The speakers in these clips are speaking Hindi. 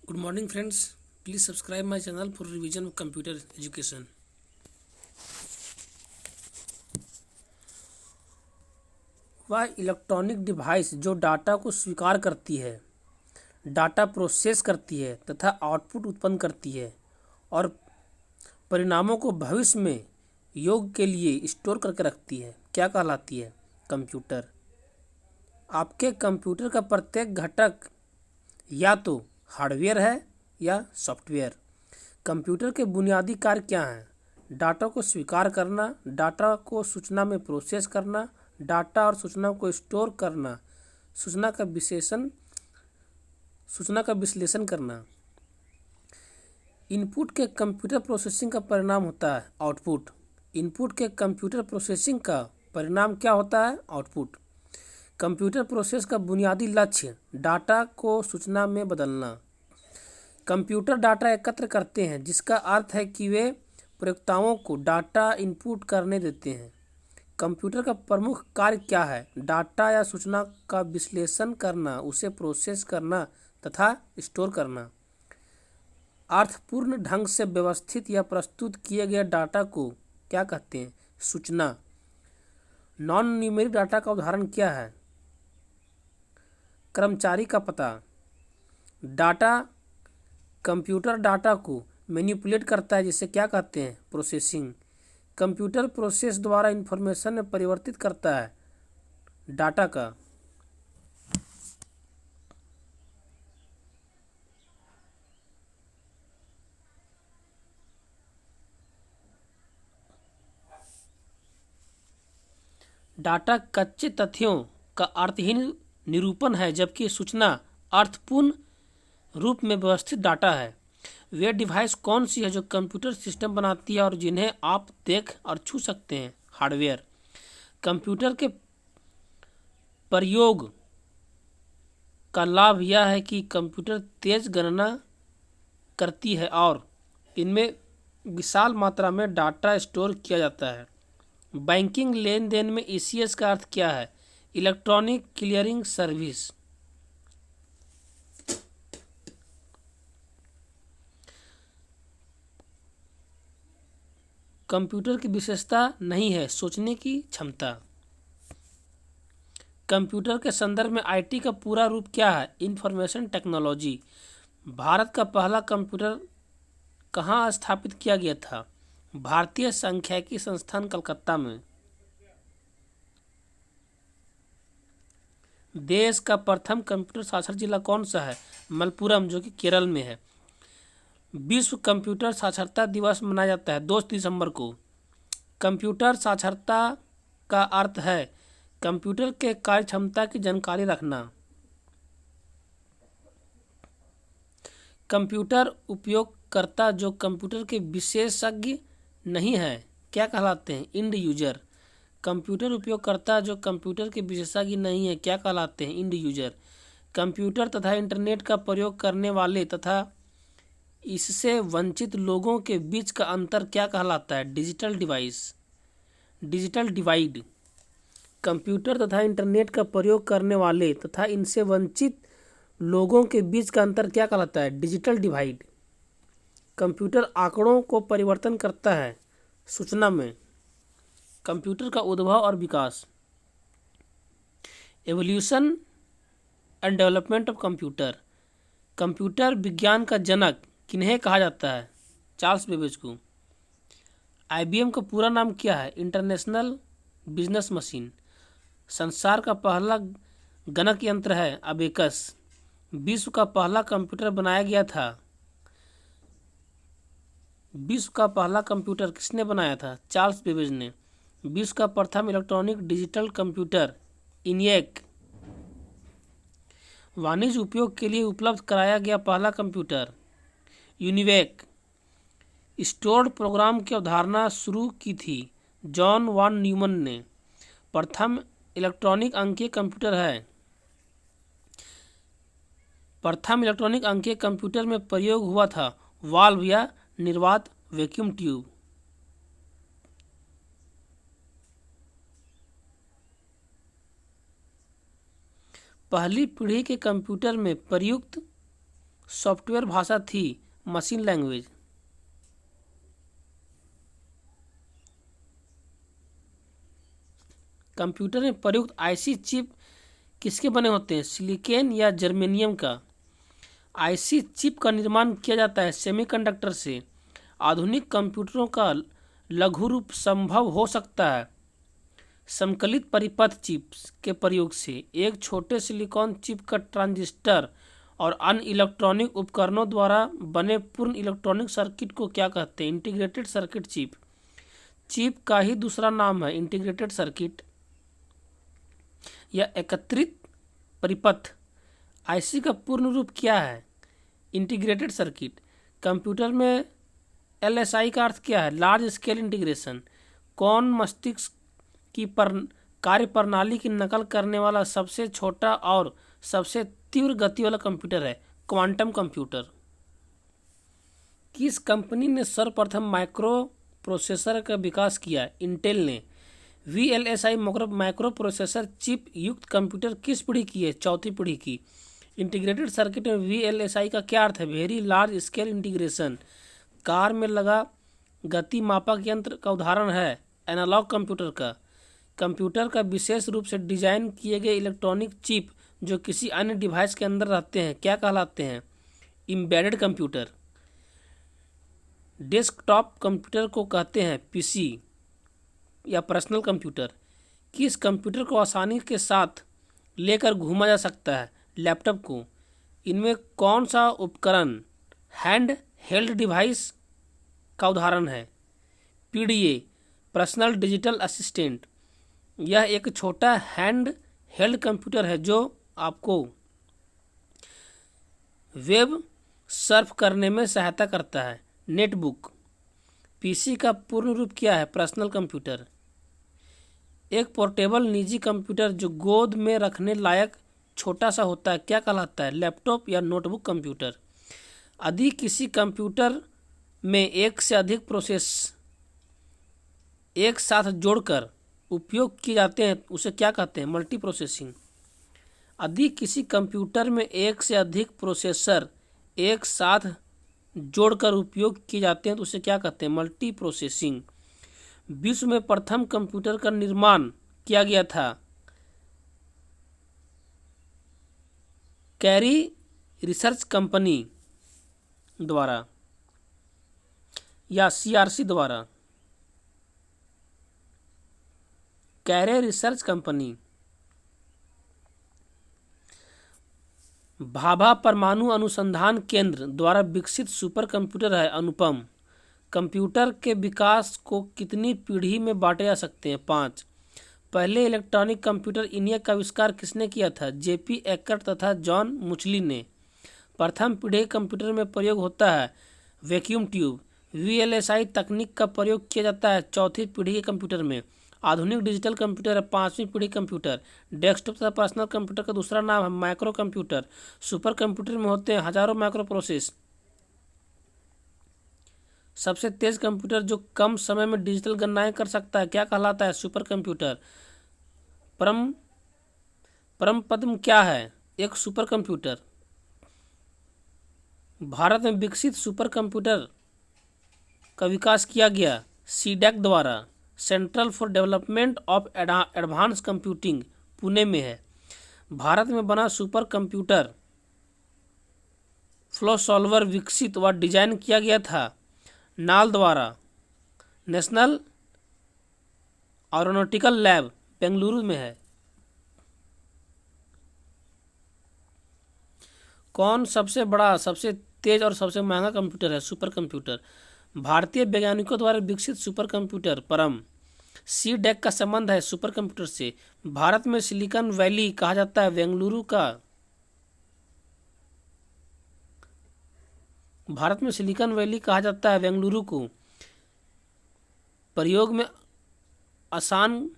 Good morning friends. Please subscribe my channel for revision of computer education. वह इलेक्ट्रॉनिक डिवाइस जो डाटा को स्वीकार करती है, डाटा प्रोसेस करती है तथा आउटपुट उत्पन्न करती है और परिणामों को भविष्य में योग के लिए स्टोर करके रखती है, क्या कहलाती है? कंप्यूटर। आपके कंप्यूटर का प्रत्येक घटक या तो हार्डवेयर है या सॉफ्टवेयर। कंप्यूटर के बुनियादी कार्य क्या हैं? डाटा को स्वीकार करना, डाटा को सूचना में प्रोसेस करना, डाटा और सूचना को स्टोर करना, सूचना का विश्लेषण करना। इनपुट के कंप्यूटर प्रोसेसिंग का परिणाम होता है आउटपुट। इनपुट के कंप्यूटर प्रोसेसिंग का परिणाम क्या होता है? आउटपुट। कंप्यूटर प्रोसेस का बुनियादी लक्ष्य डाटा को सूचना में बदलना। कंप्यूटर डाटा एकत्र करते हैं, जिसका अर्थ है कि वे प्रयोक्ताओं को डाटा इनपुट करने देते हैं। कंप्यूटर का प्रमुख कार्य क्या है? डाटा या सूचना का विश्लेषण करना, उसे प्रोसेस करना तथा स्टोर करना। अर्थपूर्ण ढंग से व्यवस्थित या प्रस्तुत किए गए डाटा को क्या कहते हैं? सूचना। नॉन न्यूमेरिक डाटा का उदाहरण क्या है? कर्मचारी का पता। डाटा कंप्यूटर डाटा को मैनिपुलेट करता है, जिसे क्या कहते हैं? प्रोसेसिंग। कंप्यूटर प्रोसेस द्वारा इंफॉर्मेशन में परिवर्तित करता है डाटा का। डाटा कच्चे तथ्यों का अर्थहीन निरूपण है, जबकि सूचना अर्थपूर्ण रूप में व्यवस्थित डाटा है। वे डिवाइस कौन सी है जो कंप्यूटर सिस्टम बनाती है और जिन्हें आप देख और छू सकते हैं? हार्डवेयर। कंप्यूटर के प्रयोग का लाभ यह है कि कंप्यूटर तेज गणना करती है और इनमें विशाल मात्रा में डाटा स्टोर किया जाता है। बैंकिंग लेन देन में ईसीएस का अर्थ क्या है? Electronic clearing service. कंप्यूटर की विशेषता नहीं है सोचने की क्षमता। कंप्यूटर के संदर्भ में आईटी का पूरा रूप क्या है? Information technology. भारत का पहला कंप्यूटर कहाँ स्थापित किया गया था? भारतीय सांख्यिकी संस्थान कलकत्ता में। देश का प्रथम कंप्यूटर साक्षर जिला कौन सा है? मलप्पुरम, जो कि केरल में है। विश्व कंप्यूटर साक्षरता दिवस मनाया जाता है 2 दिसंबर को। कंप्यूटर साक्षरता का अर्थ है कंप्यूटर के कार्य क्षमता की जानकारी रखना। कंप्यूटर उपयोगकर्ता जो कंप्यूटर के विशेषज्ञ नहीं है, क्या कहलाते हैं? End user. कंप्यूटर उपयोगकर्ता जो कंप्यूटर के विशेषज्ञ नहीं है, क्या कहलाते हैं? End user. कंप्यूटर तथा इंटरनेट का प्रयोग करने वाले तथा इससे वंचित लोगों के बीच का अंतर क्या कहलाता है? Digital divide. कंप्यूटर तथा इंटरनेट का प्रयोग करने वाले तथा इनसे वंचित लोगों के बीच का अंतर क्या कहलाता है? Digital divide. कंप्यूटर आंकड़ों को परिवर्तन करता है सूचना में। कंप्यूटर का उद्भव और विकास। Evolution and development of computer. Computer विज्ञान का जनक किन्हें कहा जाता है? चार्ल्स बेबेज को। आईबीएम का पूरा नाम क्या है? International business machine. संसार का पहला गणक यंत्र है अबेकस। विश्व का पहला कंप्यूटर बनाया गया था। विश्व का पहला कंप्यूटर किसने बनाया था? चार्ल्स बेबेज ने। विश्व का प्रथम इलेक्ट्रॉनिक डिजिटल कंप्यूटर इनिएक। वाणिज्य उपयोग के लिए उपलब्ध कराया गया पहला कंप्यूटर यूनिवेक। स्टोर्ड प्रोग्राम की अवधारणा शुरू की थी जॉन वॉन न्यूमन ने। प्रथम इलेक्ट्रॉनिक अंकीय कंप्यूटर है। प्रथम इलेक्ट्रॉनिक अंकीय कंप्यूटर में प्रयोग हुआ था वाल्व या निर्वात वैक्यूम ट्यूब। पहली पीढ़ी के कंप्यूटर में प्रयुक्त सॉफ्टवेयर भाषा थी मशीन लैंग्वेज। कंप्यूटर में प्रयुक्त आईसी चिप किसके बने होते हैं, सिलिकॉन या जर्मेनियम का। आईसी चिप का निर्माण किया जाता है सेमीकंडक्टर से। आधुनिक कंप्यूटरों का लघु रूप संभव हो सकता है समकलित परिपथ चिप्स के प्रयोग से। एक छोटे सिलिकॉन चिप का ट्रांजिस्टर और अन्य इलेक्ट्रॉनिक उपकरणों द्वारा बने पूर्ण इलेक्ट्रॉनिक सर्किट को क्या कहते हैं, इंटीग्रेटेड सर्किट चिप। चिप का ही दूसरा नाम है इंटीग्रेटेड सर्किट या एकत्रित परिपथ। आईसी का पूर्ण रूप क्या है, इंटीग्रेटेड सर्किट। कंप्यूटर में एलएसआई का अर्थ क्या है, लार्ज स्केल इंटीग्रेशन। कौन मस्तिष्क की कार्य प्रणाली की नकल करने वाला सबसे छोटा और सबसे तीव्र गति वाला कंप्यूटर है, क्वांटम कंप्यूटर। किस कंपनी ने सर्वप्रथम माइक्रो प्रोसेसर का विकास किया, इंटेल ने। वीएलएसआई माइक्रो प्रोसेसर चिप युक्त कंप्यूटर किस पीढ़ी की है, चौथी पीढ़ी की। इंटीग्रेटेड सर्किट में वीएलएसआई का क्या अर्थ है, very large scale integration. Car में लगा गति मापक यंत्र का उदाहरण है एनालॉग कंप्यूटर का। कंप्यूटर का विशेष रूप से डिजाइन किए गए इलेक्ट्रॉनिक चिप जो किसी अन्य डिवाइस के अंदर रहते हैं क्या कहलाते हैं, एम्बेडेड कंप्यूटर। डेस्कटॉप कंप्यूटर को कहते हैं पीसी या पर्सनल कंप्यूटर। किस कंप्यूटर को आसानी के साथ लेकर घूमा जा सकता है, लैपटॉप को। इनमें कौन सा उपकरण हैंड हेल्ड डिवाइस का उदाहरण है, पीडीए पर्सनल डिजिटल असिस्टेंट। यह एक छोटा हैंड हेल्ड कंप्यूटर है जो आपको वेब सर्फ करने में सहायता करता है, नेटबुक। पीसी का पूर्ण रूप क्या है, पर्सनल कंप्यूटर। एक पोर्टेबल निजी कंप्यूटर जो गोद में रखने लायक छोटा सा होता है क्या कहलाता है, लैपटॉप या नोटबुक कंप्यूटर। यदि किसी कंप्यूटर में एक से अधिक प्रोसेस एक साथ जोड़कर उपयोग किए जाते हैं उसे क्या कहते हैं, मल्टी प्रोसेसिंग। यदि किसी कंप्यूटर में एक से अधिक प्रोसेसर एक साथ जोड़कर उपयोग किए जाते हैं तो उसे क्या कहते हैं, मल्टी प्रोसेसिंग। विश्व में प्रथम कंप्यूटर का निर्माण किया गया था कैरी रिसर्च कंपनी द्वारा या सीआरसी द्वारा, कैरे रिसर्च कंपनी। भाभा परमाणु अनुसंधान केंद्र द्वारा विकसित सुपर कंप्यूटर है अनुपम। कंप्यूटर के विकास को कितनी पीढ़ी में बांटे जा सकते हैं, 5। पहले इलेक्ट्रॉनिक कंप्यूटर इन्हें का आविष्कार किसने किया था, जेपी एकर्ट तथा जॉन मुचली ने। प्रथम पीढ़ी कंप्यूटर में प्रयोग होता है वैक्यूम ट्यूब। वीएलएसआई तकनीक का प्रयोग किया जाता है चौथी पीढ़ी के कंप्यूटर में। आधुनिक डिजिटल कंप्यूटर है 5वीं पीढ़ी कंप्यूटर। डेस्कटॉप तथा पर्सनल कंप्यूटर का दूसरा नाम है माइक्रो कंप्यूटर। सुपर कंप्यूटर में होते हैं हजारों माइक्रो प्रोसेस। सबसे तेज कंप्यूटर जो कम समय में डिजिटल गणनाएं कर सकता है क्या कहलाता है, सुपर कंप्यूटर। परम पद्म क्या है, एक सुपर कंप्यूटर। भारत में विकसित सुपर कंप्यूटर का विकास किया गया सीडैक द्वारा। Central for development of advance computing Pune में है। भारत में बना सुपर कंप्यूटर फ्लो सॉल्वर विकसित व डिजाइन किया गया था नाल द्वारा। नेशनल एरोनॉटिकल लैब बेंगलुरु में है। कौन सबसे बड़ा, सबसे तेज और सबसे महंगा कंप्यूटर है, सुपर कंप्यूटर। भारतीय वैज्ञानिकों द्वारा विकसित सुपर कंप्यूटर परम। सीडैक का संबंध है सुपर कंप्यूटर से। भारत में सिलिकॉन वैली कहा जाता है बेंगलुरु का। भारत में सिलिकॉन वैली कहा जाता है बेंगलुरु को। प्रयोग में आसान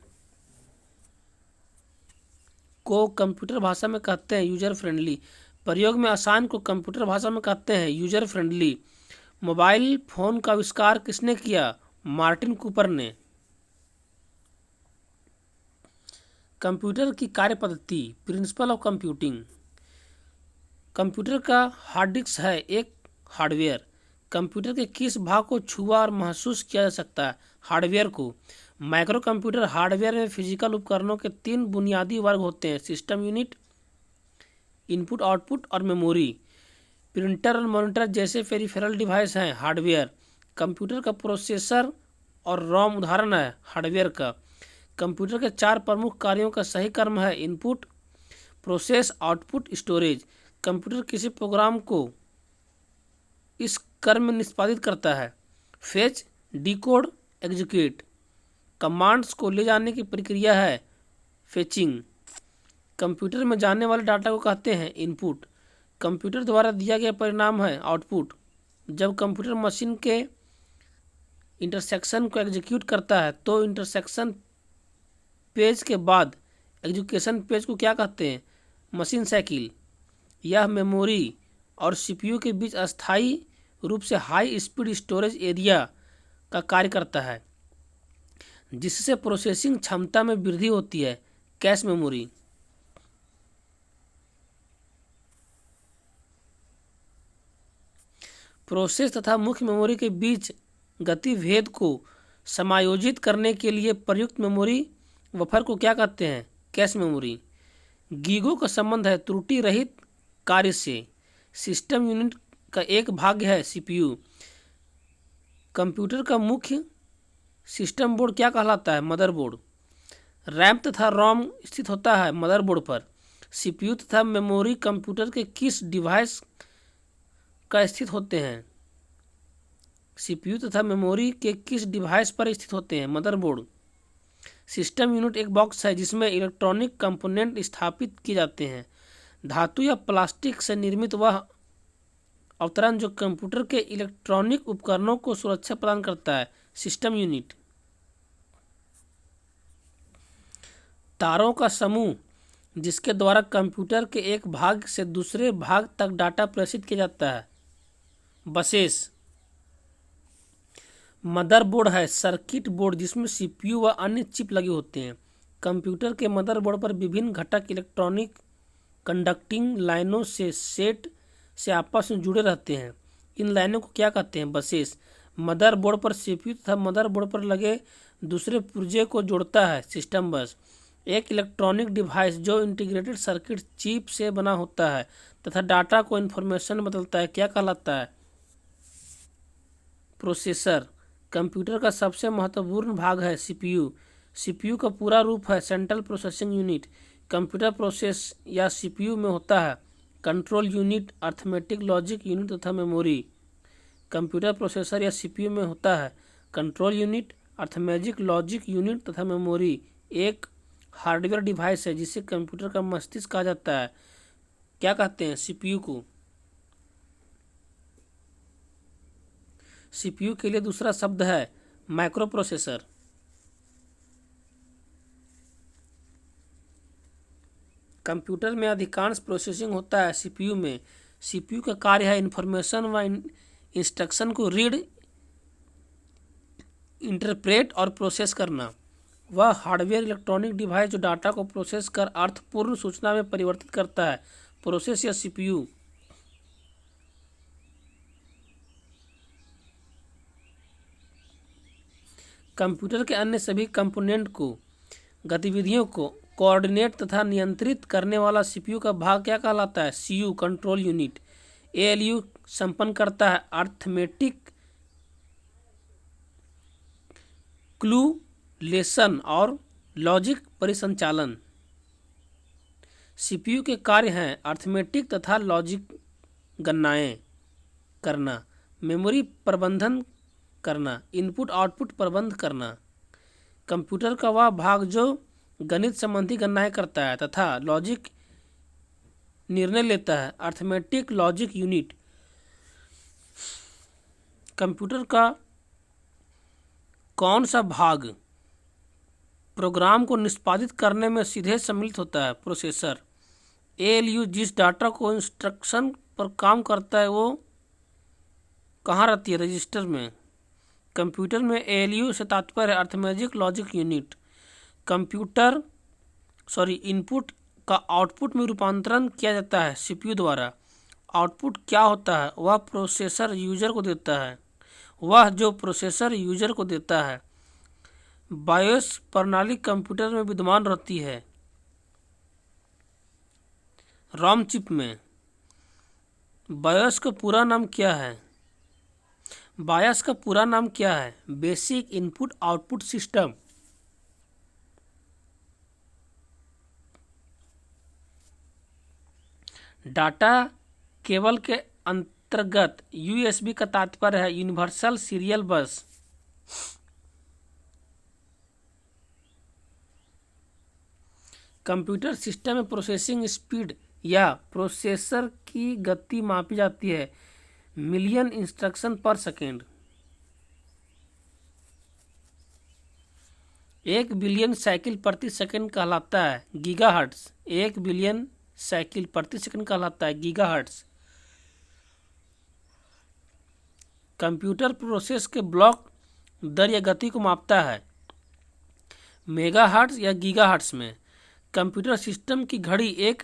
को कंप्यूटर भाषा में कहते हैं यूजर फ्रेंडली। प्रयोग में आसान को कंप्यूटर भाषा में कहते हैं यूजर फ्रेंडली। मोबाइल फोन का आविष्कार किसने किया, मार्टिन कूपर ने। कंप्यूटर की कार्य पद्धति, प्रिंसिपल ऑफ कंप्यूटिंग। कंप्यूटर का हार्ड डिस्क है एक हार्डवेयर। कंप्यूटर के किस भाग को छुआ और महसूस किया जा सकता है? हार्डवेयर को। माइक्रो कंप्यूटर हार्डवेयर में फिजिकल उपकरणों के 3 बुनियादी वर्ग होते हैं: सिस्टम यूनिट, इनपुट आउटपुट और मेमोरी। प्रिंटर और मॉनिटर जैसे पेरिफेरल डिवाइस हैं हार्डवेयर। कंप्यूटर का प्रोसेसर और रोम उदाहरण है हार्डवेयर का। कंप्यूटर के 4 प्रमुख कार्यों का सही क्रम है: input, process, output, storage. Computer किसी प्रोग्राम को इस क्रम में निष्पादित करता है: फेच, डिकोड, एग्जीक्यूट। कमांड्स को ले जाने की प्रक्रिया है फेचिंग। कंप्यूटर में जाने वाले डाटा को कहते हैं इनपुट। कंप्यूटर द्वारा दिया गया परिणाम है आउटपुट। जब कंप्यूटर मशीन के इंटरसेक्शन को एग्जीक्यूट करता है तो इंटरसेक्शन पेज के बाद एग्जीक्यूशन पेज को क्या कहते हैं? Machine cycle. यह मेमोरी और सीपीयू के बीच अस्थायी रूप से हाई स्पीड स्टोरेज एरिया का कार्य करता है, जिससे प्रोसेसिंग क्षमता में वृद्धि होती है। Cache memory. प्रोसेस तथा मुख्य मेमोरी के बीच गतिभेद को समायोजित करने के लिए प्रयुक्त मेमोरी बफर को क्या कहते हैं? Cache memory. गीगों का संबंध है त्रुटि रहित कार्य से। सिस्टम यूनिट का एक भाग है सीपीयू। कंप्यूटर का मुख्य सिस्टम बोर्ड क्या कहलाता है? मदरबोर्ड। रैम तथा रोम स्थित होता है मदरबोर्ड पर। सीपीयू तथा मेमोरी कंप्यूटर के किस डिवाइस का स्थित होते हैं? सीपीयू तथा मेमोरी के किस डिवाइस पर स्थित होते हैं? मदरबोर्ड। सिस्टम यूनिट एक बॉक्स है जिसमें इलेक्ट्रॉनिक कंपोनेंट स्थापित किए जाते हैं। धातु या प्लास्टिक से निर्मित वह अवतरण जो कंप्यूटर के इलेक्ट्रॉनिक उपकरणों को सुरक्षा प्रदान करता है। System unit. तारों का समूह जिसके द्वारा कंप्यूटर के एक भाग से दूसरे भाग तक डाटा प्रेषित किया जाता है। बसेस। मदरबोर्ड है सर्किट बोर्ड जिसमें सीपीयू व अन्य चिप लगे होते हैं। कंप्यूटर के मदरबोर्ड पर विभिन्न घटक इलेक्ट्रॉनिक कंडक्टिंग लाइनों से सेट से आपस में जुड़े रहते हैं। इन लाइनों को क्या कहते हैं? बसेस। मदरबोर्ड पर सीपीयू तथा मदरबोर्ड पर लगे दूसरे पुर्जे को जोड़ता है सिस्टम बस। एक इलेक्ट्रॉनिक डिवाइस जो इंटीग्रेटेड सर्किट चिप से बना होता है तथा डाटा को इन्फॉर्मेशन बदलता है क्या कहलाता है? प्रोसेसर। कंप्यूटर का सबसे महत्वपूर्ण भाग है सीपीयू। सीपीयू का पूरा रूप है central processing unit. Computer process या सीपीयू में होता है control unit, arithmetic logic unit तथा मेमोरी। कंप्यूटर प्रोसेसर या सीपीयू में होता है control unit, arithmetic logic unit तथा मेमोरी। एक हार्डवेयर डिवाइस है जिसे कंप्यूटर का मस्तिष्क कहा जाता है। क्या कहते हैं? सीपीयू को। सीपीयू के लिए दूसरा शब्द है माइक्रो प्रोसेसर। कंप्यूटर में अधिकांश प्रोसेसिंग होता है सीपीयू में। सीपीयू का कार्य है इंफॉर्मेशन व इंस्ट्रक्शन को रीड, इंटरप्रेट और प्रोसेस करना। वह हार्डवेयर इलेक्ट्रॉनिक डिवाइस जो डाटा को प्रोसेस कर अर्थपूर्ण सूचना में परिवर्तित करता है। प्रोसेस या सीपीयू। कंप्यूटर के अन्य सभी कंपोनेंट को गतिविधियों को कोऑर्डिनेट तथा नियंत्रित करने वाला सीपीयू का भाग क्या कहलाता है? CU, control unit. एएलयू संपन्न करता है अर्थमेटिक कैलकुलेशन और लॉजिक परिसंचालन। सीपीयू के कार्य हैं अर्थमेटिक तथा लॉजिक गणनाएं करना, मेमोरी प्रबंधन करना, इनपुट आउटपुट प्रबंध करना। कंप्यूटर का वह भाग जो गणित संबंधी गणनाएं करता है तथा लॉजिक निर्णय लेता है। Arithmetic logic unit. कंप्यूटर का कौन सा भाग प्रोग्राम को निष्पादित करने में सीधे सम्मिलित होता है? प्रोसेसर। एएलयू जिस डाटा को इंस्ट्रक्शन पर काम करता है वो कहाँ रहती है? रजिस्टर में। कंप्यूटर में एएलयू से तात्पर्य है अर्थमेटिक लॉजिक यूनिट। इनपुट का आउटपुट में रूपांतरण किया जाता है सीपीयू द्वारा। आउटपुट क्या होता है? वह प्रोसेसर यूजर को देता है। वह जो प्रोसेसर यूजर को देता है। बायोस प्रणाली कंप्यूटर में विद्यमान रहती है। रॉम चिप में। बायोस का पूरा नाम क्या है? बायोस का पूरा नाम क्या है? Basic input output system. Data cable के अंतर्गत यूएसबी का तात्पर्य है यूनिवर्सल सीरियल बस। कंप्यूटर सिस्टम में प्रोसेसिंग स्पीड या प्रोसेसर की गति मापी जाती है मिलियन इंस्ट्रक्शन पर सेकेंड। 1 बिलियन साइकिल प्रति सेकंड कहलाता है गीगाहर्ट्ज। 1 बिलियन साइकिल प्रति सेकंड कहलाता है गीगाहर्ट्ज। कंप्यूटर प्रोसेस के ब्लॉक दर या गति को मापता है मेगाहर्ट्ज या गीगाहर्ट्ज में। कंप्यूटर सिस्टम की घड़ी एक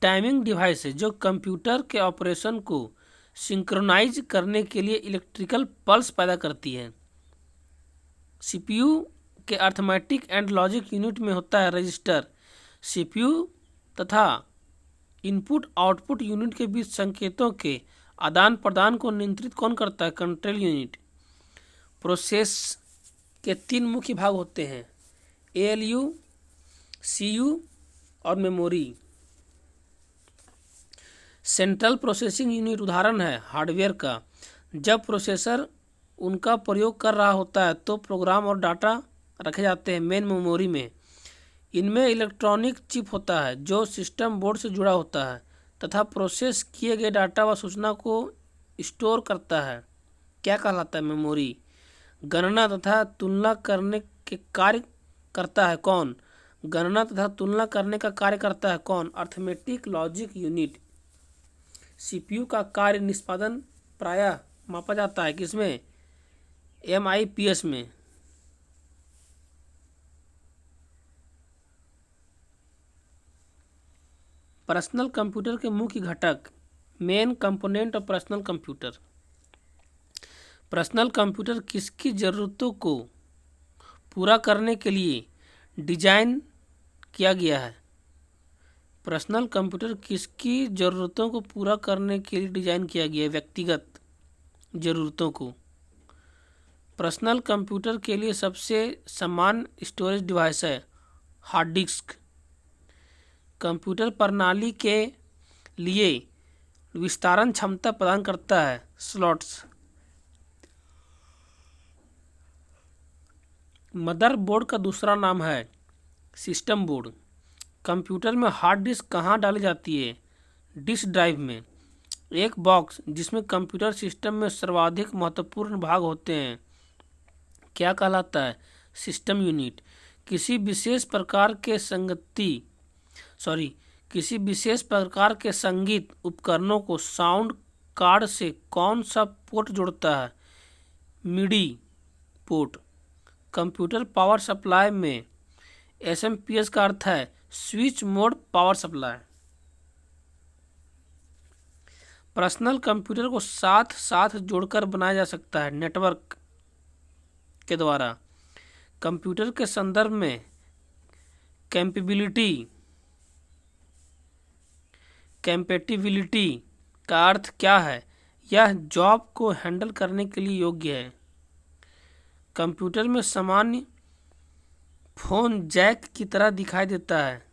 टाइमिंग डिवाइस है जो कंप्यूटर के ऑपरेशन को सिंक्रोनाइज करने के लिए इलेक्ट्रिकल पल्स पैदा करती है। सीपीयू के अर्थमेटिक एंड लॉजिक यूनिट में होता है रजिस्टर। सीपीयू तथा इनपुट आउटपुट यूनिट के बीच संकेतों के आदान प्रदान को नियंत्रित कौन करता है? Control unit. प्रोसेस के 3 मुख्य भाग होते हैं एएलयू, सीयू और मेमोरी। सेंट्रल प्रोसेसिंग यूनिट उदाहरण है हार्डवेयर का। जब प्रोसेसर उनका प्रयोग कर रहा होता है तो प्रोग्राम और डाटा रखे जाते हैं मेन मेमोरी में। इनमें इलेक्ट्रॉनिक चिप होता है जो सिस्टम बोर्ड से जुड़ा होता है तथा प्रोसेस किए गए डाटा व सूचना को स्टोर करता है। क्या कहलाता है? मेमोरी। गणना तथा तुलना करने के कार्य करता है कौन? गणना तथा तुलना करने का कार्य करता है कौन? Arithmetic logic unit. सीपीयू का कार्य निष्पादन प्रायः मापा जाता है किसमें? एमआईपीएस में। पर्सनल कंप्यूटर के मुख्य घटक main component of personal computer. Personal computer किसकी ज़रूरतों को पूरा करने के लिए डिजाइन किया गया है? पर्सनल कंप्यूटर किसकी ज़रूरतों को पूरा करने के लिए डिजाइन किया गया है? व्यक्तिगत ज़रूरतों को। पर्सनल कंप्यूटर के लिए सबसे सामान्य स्टोरेज डिवाइस है हार्ड डिस्क। कंप्यूटर प्रणाली के लिए विस्तारण क्षमता प्रदान करता है स्लॉट्स। मदरबोर्ड का दूसरा नाम है सिस्टम बोर्ड। कंप्यूटर में हार्ड डिस्क कहाँ डाली जाती है? डिस्क ड्राइव में। एक बॉक्स जिसमें कंप्यूटर सिस्टम में सर्वाधिक महत्वपूर्ण भाग होते हैं क्या कहलाता है? System unit. किसी विशेष प्रकार के संगीत उपकरणों को साउंड कार्ड से कौन सा पोर्ट जोड़ता है? मिडी पोर्ट। कंप्यूटर पावर सप्लाई में एसएमपीएस का अर्थ है switch mode power supply. Personal computer को साथ साथ जोड़कर बनाया जा सकता है नेटवर्क के द्वारा। कंप्यूटर के संदर्भ में कैपेटिबिलिटी का अर्थ क्या है? यह जॉब को हैंडल करने के लिए योग्य है। कंप्यूटर में सामान्य फोन जैक की तरह दिखाई देता है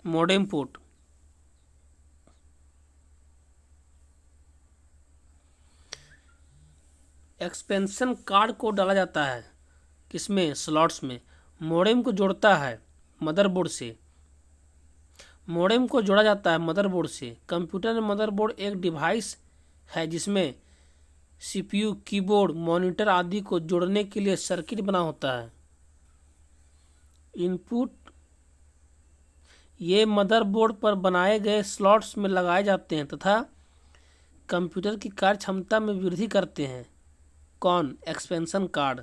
मॉडेम पोर्ट। एक्सपेंशन कार्ड को डाला जाता है किसमें? स्लॉट्स में। मॉडेम को जोड़ता है मदरबोर्ड से। मॉडेम को जोड़ा जाता है मदरबोर्ड से। कंप्यूटर में मदरबोर्ड एक डिवाइस है जिसमें सीपीयू, कीबोर्ड, मॉनिटर आदि को जोड़ने के लिए सर्किट बना होता है। इनपुट ये मदरबोर्ड पर बनाए गए स्लॉट्स में लगाए जाते हैं तथा कंप्यूटर की कार्य क्षमता में वृद्धि करते हैं कौन? Expansion card.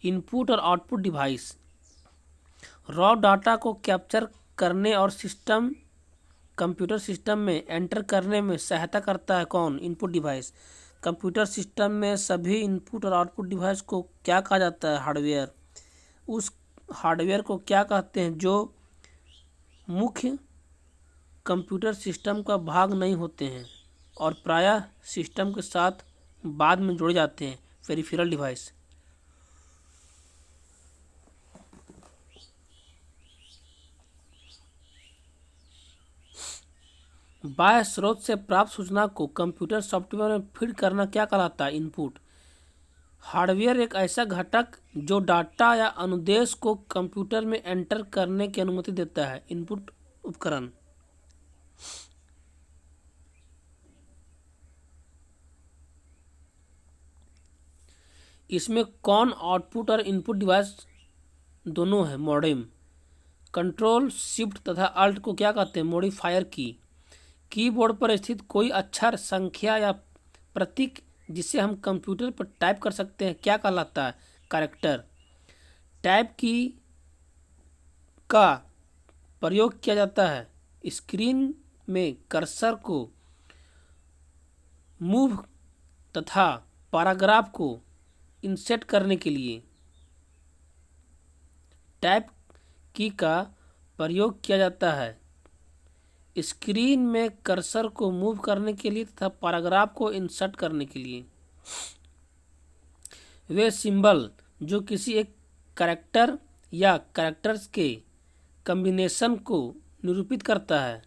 इनपुट और आउटपुट डिवाइस। रॉ डाटा को कैप्चर करने और कंप्यूटर सिस्टम में एंटर करने में सहायता करता है? कौन? Input device. कंप्यूटर सिस्टम में सभी इनपुट और आउटपुट डिवाइस को क्या कहा जाता है? हार्डवेयर। उस हार्डवेयर को क्या कहते हैं जो मुख्य कंप्यूटर सिस्टम का भाग नहीं होते हैं और प्रायः सिस्टम के साथ बाद में जोड़े जाते हैं? Peripheral device. बाह्य स्रोत से प्राप्त सूचना को कंप्यूटर सॉफ्टवेयर में फीड करना क्या कहलाता है? इनपुट। हार्डवेयर एक ऐसा घटक जो डाटा या अनुदेश को कंप्यूटर में एंटर करने की अनुमति देता है। इनपुट उपकरण। इसमें कौन आउटपुट और इनपुट डिवाइस दोनों है? मॉडेम। कंट्रोल शिफ्ट तथा अल्ट को क्या कहते हैं? मॉडिफायर की। कीबोर्ड पर स्थित कोई अक्षर, संख्या या प्रतीक जिसे हम कंप्यूटर पर टाइप कर सकते हैं क्या कहलाता है? कैरेक्टर। टाइप की का प्रयोग किया जाता है स्क्रीन में कर्सर को मूव तथा पैराग्राफ को इंसर्ट करने के लिए। टाइप की का प्रयोग किया जाता है स्क्रीन में कर्सर को मूव करने के लिए तथा पैराग्राफ को इंसर्ट करने के लिए। वे सिंबल जो किसी एक कैरेक्टर या कैरेक्टर्स के कॉम्बिनेशन को निरूपित करता है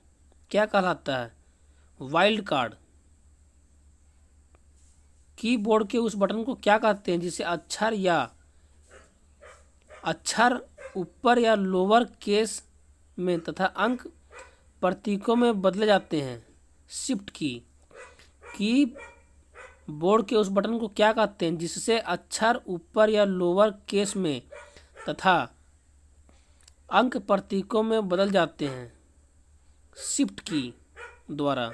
क्या कहलाता है? Wild card. कीबोर्ड के उस बटन को क्या कहते हैं जिसे अक्षर ऊपर या लोअर केस में तथा अंक प्रतीकों में बदले जाते हैं? शिफ्ट की बोर्ड के उस बटन को क्या कहते हैं जिससे अक्षर ऊपर या लोअर केस में तथा अंक प्रतीकों में बदल जाते हैं? शिफ्ट की द्वारा।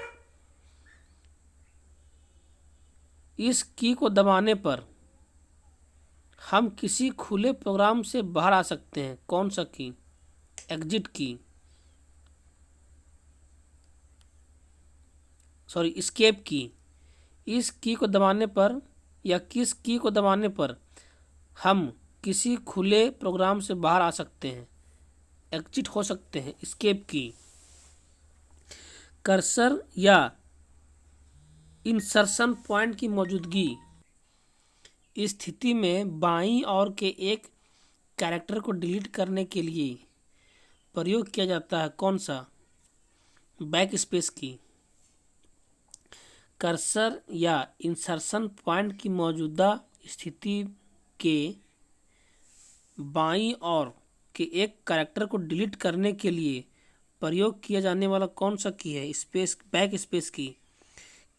इस की को दबाने पर हम किसी खुले प्रोग्राम से बाहर आ सकते हैं। कौन सा की? एग्जिट की। एस्केप की। इस की को दबाने पर या किस की को दबाने पर हम किसी खुले प्रोग्राम से बाहर आ सकते हैं? एग्जिट हो सकते हैं। एस्केप की। कर्सर या इंसर्शन पॉइंट की मौजूदगी स्थिति में बाईं ओर के एक कैरेक्टर को डिलीट करने के लिए प्रयोग किया जाता है। कौन सा? बैक स्पेस की। कर्सर या इंसर्शन पॉइंट की मौजूदा स्थिति के बाईं ओर के एक कैरेक्टर को डिलीट करने के लिए प्रयोग किया जाने वाला कौन सा की है? बैक स्पेस की।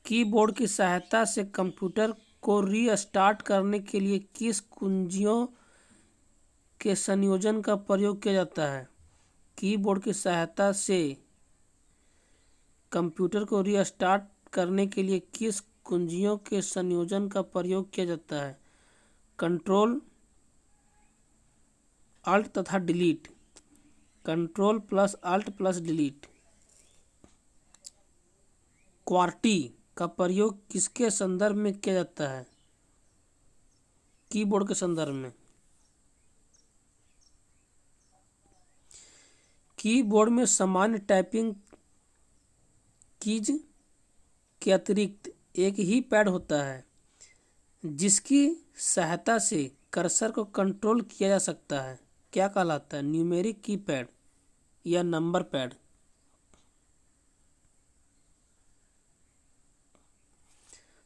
कीबोर्ड की सहायता से कंप्यूटर को रीस्टार्ट करने के लिए किस कुंजियों के संयोजन का प्रयोग किया जाता है? कीबोर्ड की सहायता से कंप्यूटर को रीस्टार्ट करने के लिए किस कुंजियों के संयोजन का प्रयोग किया जाता है? कंट्रोल, अल्ट तथा delete. Control plus alt plus delete. QWERTY का प्रयोग किसके संदर्भ में किया जाता है? कीबोर्ड के संदर्भ में। कीबोर्ड में सामान्य टाइपिंग कीज के अतिरिक्त एक ही पैड होता है जिसकी सहायता से कर्सर को कंट्रोल किया जा सकता है। क्या कहलाता है? न्यूमेरिक कीपैड या नंबर पैड।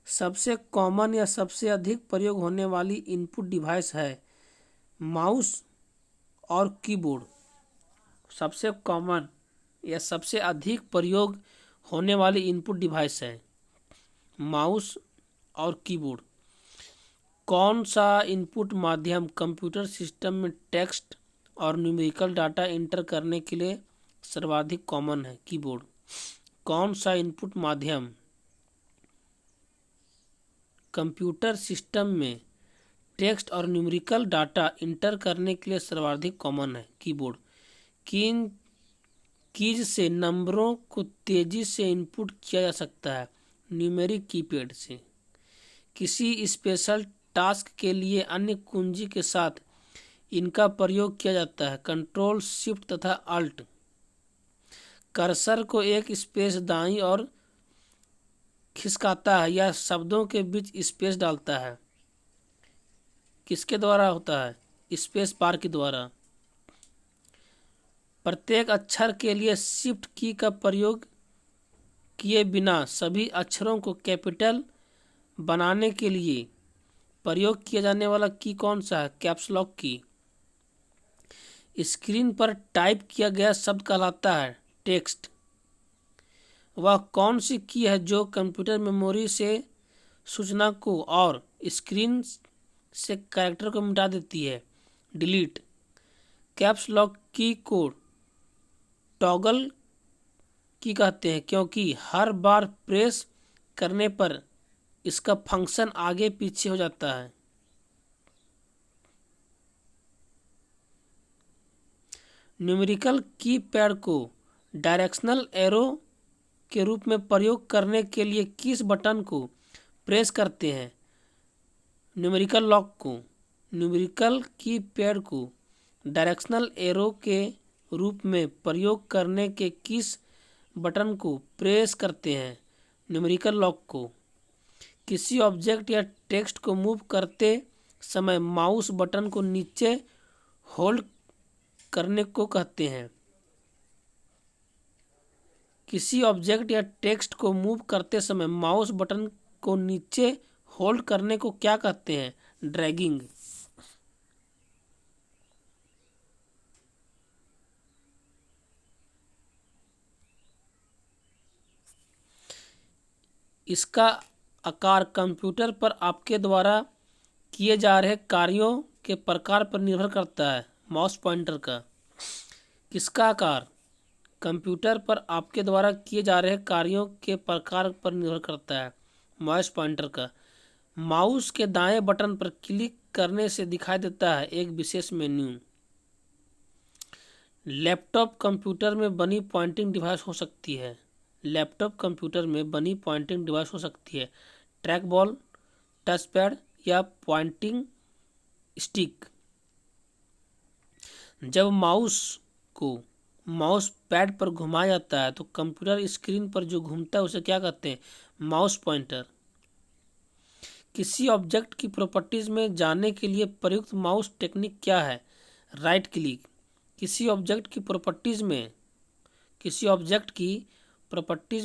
सबसे कॉमन या सबसे अधिक प्रयोग होने वाली इनपुट डिवाइस है माउस और कीबोर्ड। सबसे कॉमन या सबसे अधिक प्रयोग होने वाली इनपुट डिवाइस है माउस और कीबोर्ड। कौन सा इनपुट माध्यम कंप्यूटर सिस्टम में टेक्स्ट और न्यूमेरिकल डाटा एंटर करने के लिए सर्वाधिक कॉमन है? कीबोर्ड। कौन सा इनपुट माध्यम कंप्यूटर सिस्टम में टेक्स्ट और न्यूमेरिकल डाटा इंटर करने के लिए सर्वाधिक कॉमन है? कीबोर्ड। किन कीज से नंबरों को तेजी से इनपुट किया जा सकता है। न्यूमेरिक कीपैड से किसी स्पेशल टास्क के लिए अन्य कुंजी के साथ इनका प्रयोग किया जाता है। कंट्रोल शिफ्ट तथा अल्ट कर्सर को एक स्पेस दाईं ओर खिसकाता है या शब्दों के बीच स्पेस डालता है। किसके द्वारा होता है? स्पेस बार के द्वारा। प्रत्येक अक्षर के लिए शिफ्ट की का प्रयोग किए बिना सभी अक्षरों को कैपिटल बनाने के लिए प्रयोग किया जाने वाला की कौन सा है? कैप्स लॉक की। स्क्रीन पर टाइप किया गया शब्द कहलाता है टेक्स्ट। वह कौन सी की है जो कंप्यूटर मेमोरी से सूचना को और स्क्रीन से कैरेक्टर को मिटा देती है? डिलीट। कैप्स लॉक की को टॉगल की कहते हैं क्योंकि हर बार प्रेस करने पर इसका फंक्शन आगे पीछे हो जाता है। न्यूमेरिकल कीपैड को डायरेक्शनल एरो के रूप में प्रयोग करने के लिए किस बटन को प्रेस करते हैं? न्यूमेरिकल लॉक को। न्यूमेरिकल कीपैड को डायरेक्शनल एरो के रूप में प्रयोग करने के किस बटन को प्रेस करते हैं? न्यूमेरिकल लॉक को। किसी ऑब्जेक्ट या टेक्स्ट को मूव करते समय माउस बटन को नीचे होल्ड करने को कहते हैं। किसी ऑब्जेक्ट या टेक्स्ट को मूव करते समय माउस बटन को नीचे होल्ड करने को क्या कहते हैं? ड्रैगिंग। इसका आकार कंप्यूटर पर आपके द्वारा किए जा रहे कार्यों के प्रकार पर निर्भर करता है। माउस पॉइंटर का। किसका आकार कंप्यूटर पर आपके द्वारा किए जा रहे कार्यों के प्रकार पर निर्भर करता है? माउस पॉइंटर का। माउस के दाएं बटन पर क्लिक करने से दिखाई देता है एक विशेष मेन्यू। लैपटॉप कंप्यूटर में बनी पॉइंटिंग डिवाइस हो सकती है। लैपटॉप कंप्यूटर में बनी पॉइंटिंग डिवाइस हो सकती है ट्रैक बॉल, टच पैड या पॉइंटिंग स्टिक। जब माउस को माउस पैड पर घुमाया जाता है तो कंप्यूटर स्क्रीन पर जो घूमता है उसे क्या कहते हैं? Mouse pointer. किसी ऑब्जेक्ट की प्रॉपर्टीज में जाने के लिए प्रयुक्त माउस टेक्निक क्या है? Right click. किसी ऑब्जेक्ट की प्रॉपर्टीज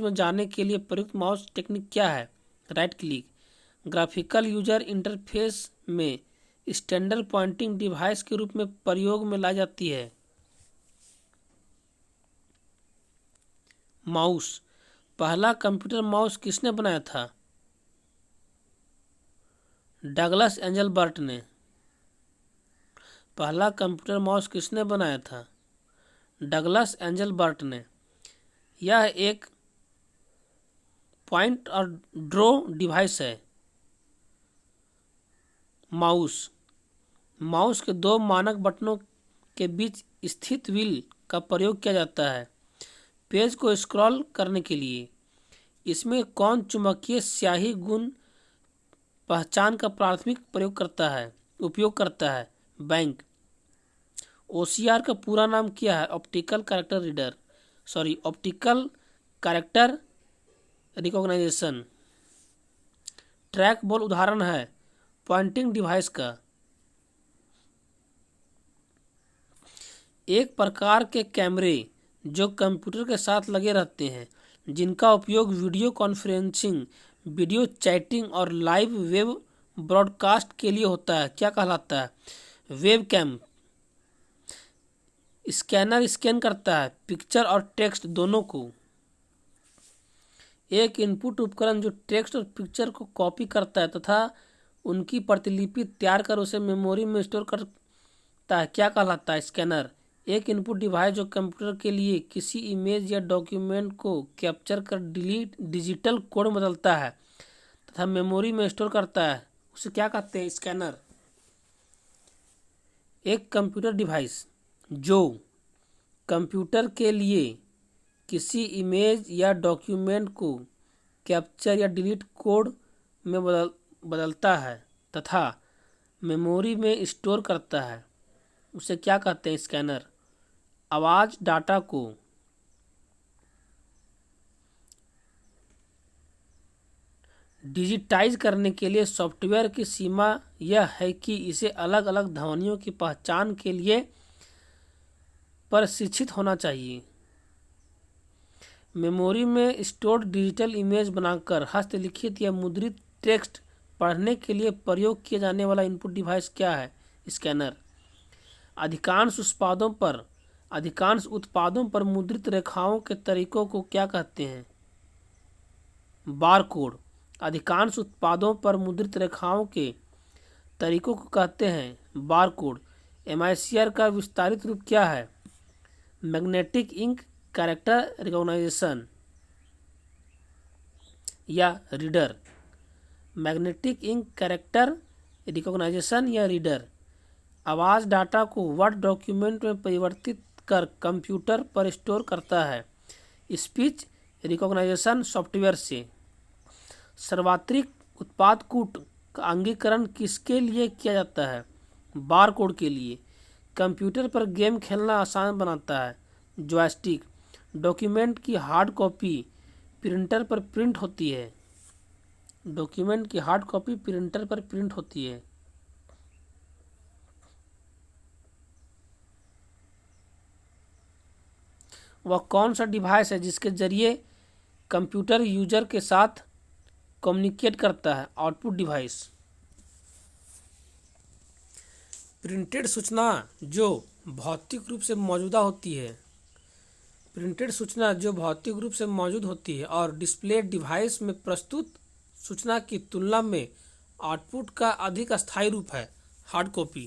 में जाने के लिए प्रयुक्त माउस टेक्निक क्या है? Right click. Graphical user interface में स्टैंडर्ड पॉइंटिंग डिवाइस के रूप में प्रयोग में लाई जाती है। माउस। पहला कंप्यूटर माउस किसने बनाया था? डगलस एंजलबर्ट ने। पहला कंप्यूटर माउस किसने बनाया था? डगलस एंजलबर्ट ने। यह एक पॉइंट और ड्रॉ डिवाइस है। माउस। माउस के दो मानक बटनों के बीच स्थित व्हील का प्रयोग किया जाता है पेज को स्क्रॉल करने के लिए। इसमें कौन चुंबकीय स्याही गुण पहचान का प्राथमिक उपयोग करता है? बैंक। OCR का पूरा नाम क्या है? Optical character recognition. Track ball उदाहरण है पॉइंटिंग डिवाइस का। एक प्रकार के कैमरे जो कंप्यूटर के साथ लगे रहते हैं जिनका उपयोग वीडियो कॉन्फ्रेंसिंग, वीडियो चैटिंग और लाइव वेब ब्रॉडकास्ट के लिए होता है क्या कहलाता है? वेबकैम। स्कैनर स्कैन करता है पिक्चर और टेक्स्ट दोनों को। एक इनपुट उपकरण जो टेक्स्ट और पिक्चर को कॉपी करता है तथा उनकी प्रतिलिपि तैयार कर उसे मेमोरी में स्टोर करता है क्या कहलाता है? स्कैनर। एक इनपुट डिवाइस जो कंप्यूटर के लिए किसी इमेज या डॉक्यूमेंट को कैप्चर कर डिजिटल कोड में बदलता है तथा मेमोरी में स्टोर करता है उसे क्या कहते हैं? स्कैनर। एक कंप्यूटर डिवाइस जो कंप्यूटर के लिए किसी इमेज या डॉक्यूमेंट को कैप्चर या डिलीट कोड में बदलता है तथा मेमोरी में स्टोर करता है, उसे क्या कहते हैं? स्कैनर। आवाज़ डाटा को डिजिटाइज करने के लिए सॉफ्टवेयर की सीमा यह है कि इसे अलग अलग ध्वनियों की पहचान के लिए प्रशिक्षित होना चाहिए। मेमोरी में स्टोर्ड डिजिटल इमेज बनाकर हस्तलिखित या मुद्रित टेक्स्ट पढ़ने के लिए प्रयोग किया जाने वाला इनपुट डिवाइस क्या है? स्कैनर। अधिकांश उत्पादों पर मुद्रित रेखाओं के तरीकों को क्या कहते हैं? बारकोड। अधिकांश उत्पादों पर मुद्रित रेखाओं के तरीकों को कहते हैं बारकोड। एमआईसीआर का विस्तारित रूप क्या है? मैग्नेटिक इंक कैरेक्टर रिकॉग्नाइजेशन या reader. Magnetic ink character recognition या रीडर आवाज़ डाटा को वर्ड डॉक्यूमेंट में परिवर्तित कर कंप्यूटर पर स्टोर करता है स्पीच रिकॉग्नाइजेशन सॉफ्टवेयर से। सार्वत्रिक उत्पाद कूट का अंगीकरण किसके लिए किया जाता है? बारकोड के लिए। कंप्यूटर पर गेम खेलना आसान बनाता है जॉयस्टिक। डॉक्यूमेंट की हार्ड कॉपी प्रिंटर पर प्रिंट होती है। डॉक्यूमेंट की हार्ड कॉपी प्रिंटर पर प्रिंट होती है। वह कौन सा डिवाइस है जिसके जरिए कंप्यूटर यूजर के साथ कम्युनिकेट करता है? Output device. प्रिंटेड सूचना जो भौतिक रूप से मौजूदा होती है प्रिंटेड सूचना जो भौतिक रूप से मौजूद होती है और डिस्प्ले डिवाइस में प्रस्तुत सूचना की तुलना में आउटपुट का अधिक अस्थायी रूप है हार्ड कॉपी।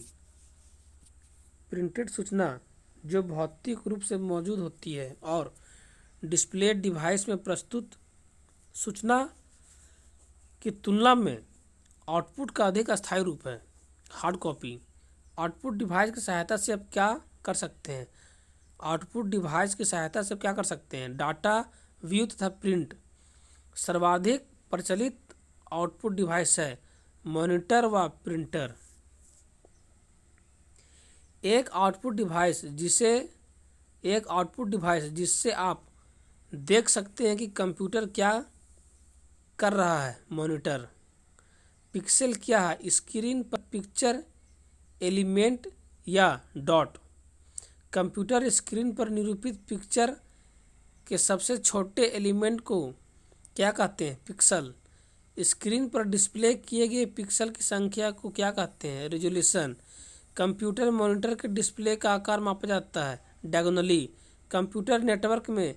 प्रिंटेड सूचना जो भौतिक रूप से मौजूद होती है और डिस्प्ले डिवाइस में प्रस्तुत सूचना की तुलना में आउटपुट का अधिक अस्थायी रूप है हार्ड कॉपी। आउटपुट डिवाइस की सहायता से आप क्या कर सकते हैं? आउटपुट डिवाइस की सहायता से क्या कर सकते हैं? डाटा व्यू तथा प्रिंट। सर्वाधिक प्रचलित आउटपुट डिवाइस है मॉनिटर व प्रिंटर। एक आउटपुट डिवाइस जिससे आप देख सकते हैं कि कंप्यूटर क्या कर रहा है मॉनिटर। पिक्सेल क्या है? स्क्रीन पर पिक्चर एलिमेंट या डॉट। कंप्यूटर स्क्रीन पर निरूपित पिक्चर के सबसे छोटे एलिमेंट को क्या कहते हैं? पिक्सल। स्क्रीन पर डिस्प्ले किए गए पिक्सल की संख्या को क्या कहते हैं? रेजोल्यूशन। कंप्यूटर मॉनिटर के डिस्प्ले का आकार मापा जाता है डायगोनली। कंप्यूटर नेटवर्क में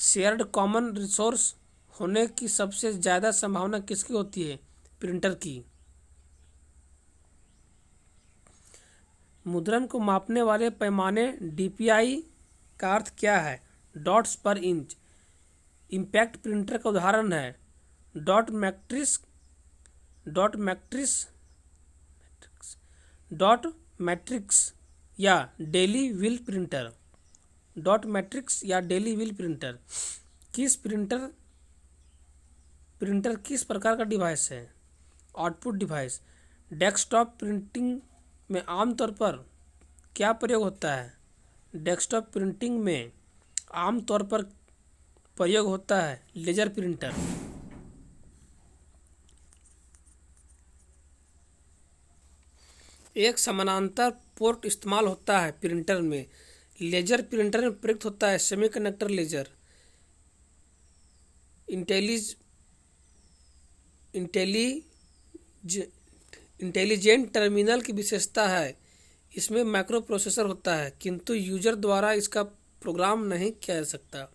शेयर्ड कॉमन रिसोर्स होने की सबसे ज़्यादा संभावना किसकी होती है? प्रिंटर की। मुद्रण को मापने वाले पैमाने डीपीआई का अर्थ क्या है? डॉट्स पर इंच। इम्पैक्ट प्रिंटर का उदाहरण है डॉट मैट्रिक्स या daily wheel printer. Dot matrix या डेली व्हील प्रिंटर किस प्रकार का डिवाइस है? Output device. डेस्कटॉप प्रिंटिंग में आमतौर पर क्या प्रयोग होता है? डेस्कटॉप प्रिंटिंग में आमतौर पर प्रयोग होता है लेजर प्रिंटर। एक समानांतर पोर्ट इस्तेमाल होता है प्रिंटर में। लेजर प्रिंटर में प्रयुक्त होता है सेमीकंडक्टर लेजर। इंटेलिजेंट टर्मिनल की विशेषता है इसमें माइक्रो प्रोसेसर होता है किंतु यूजर द्वारा इसका प्रोग्राम नहीं किया जा सकता।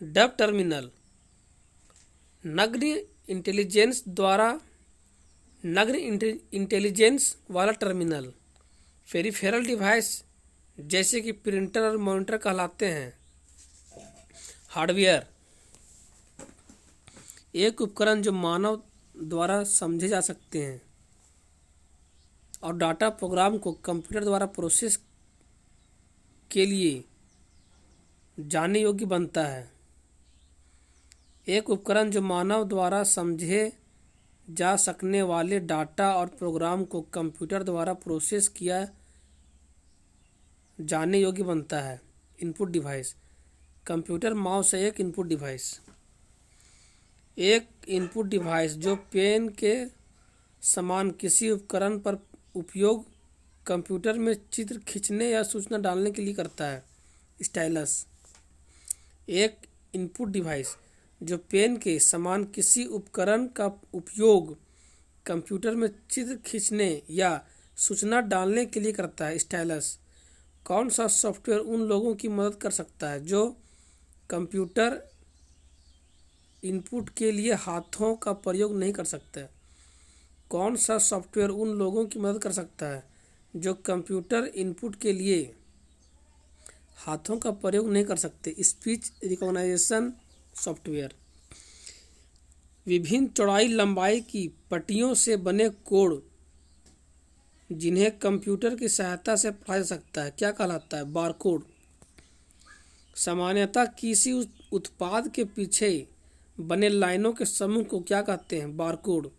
डब टर्मिनल नग्न इंटेलिजेंस वाला टर्मिनल। पेरिफेरल डिवाइस जैसे कि प्रिंटर और मॉनिटर कहलाते हैं। हार्डवेयर एक उपकरण जो मानव द्वारा समझे जा सकते हैं और डाटा प्रोग्राम को कंप्यूटर द्वारा प्रोसेस के लिए जानने योग्य बनता है। एक उपकरण जो मानव द्वारा समझे जा सकने वाले डाटा और प्रोग्राम को कंप्यूटर द्वारा प्रोसेस किया जानने योग्य बनता है। Input device. कंप्यूटर माउस है एक इनपुट डिवाइस। एक इनपुट डिवाइस जो पेन के समान किसी उपकरण पर उपयोग कंप्यूटर में चित्र खींचने या सूचना डालने के लिए करता है। स्टाइलस। एक इनपुट डिवाइस जो पेन के समान किसी उपकरण का उपयोग कंप्यूटर में चित्र खींचने या सूचना डालने के लिए करता है। स्टाइलस। कौन सा सॉफ्टवेयर उन लोगों की मदद कर सकता है जो कंप्यूटर इनपुट के लिए हाथों का प्रयोग नहीं कर सकते? कौन सा सॉफ्टवेयर उन लोगों की मदद कर सकता है जो कंप्यूटर इनपुट के लिए हाथों का प्रयोग नहीं कर सकते? Speech recognition software. विभिन्न चौड़ाई लंबाई की पट्टियों से बने कोड जिन्हें कंप्यूटर की सहायता से पढ़ा जा सकता है क्या कहलाता है? बारकोड। सामान्यतः किसी उत्पाद के पीछे बने लाइनों के समूह को क्या कहते हैं? बारकोड।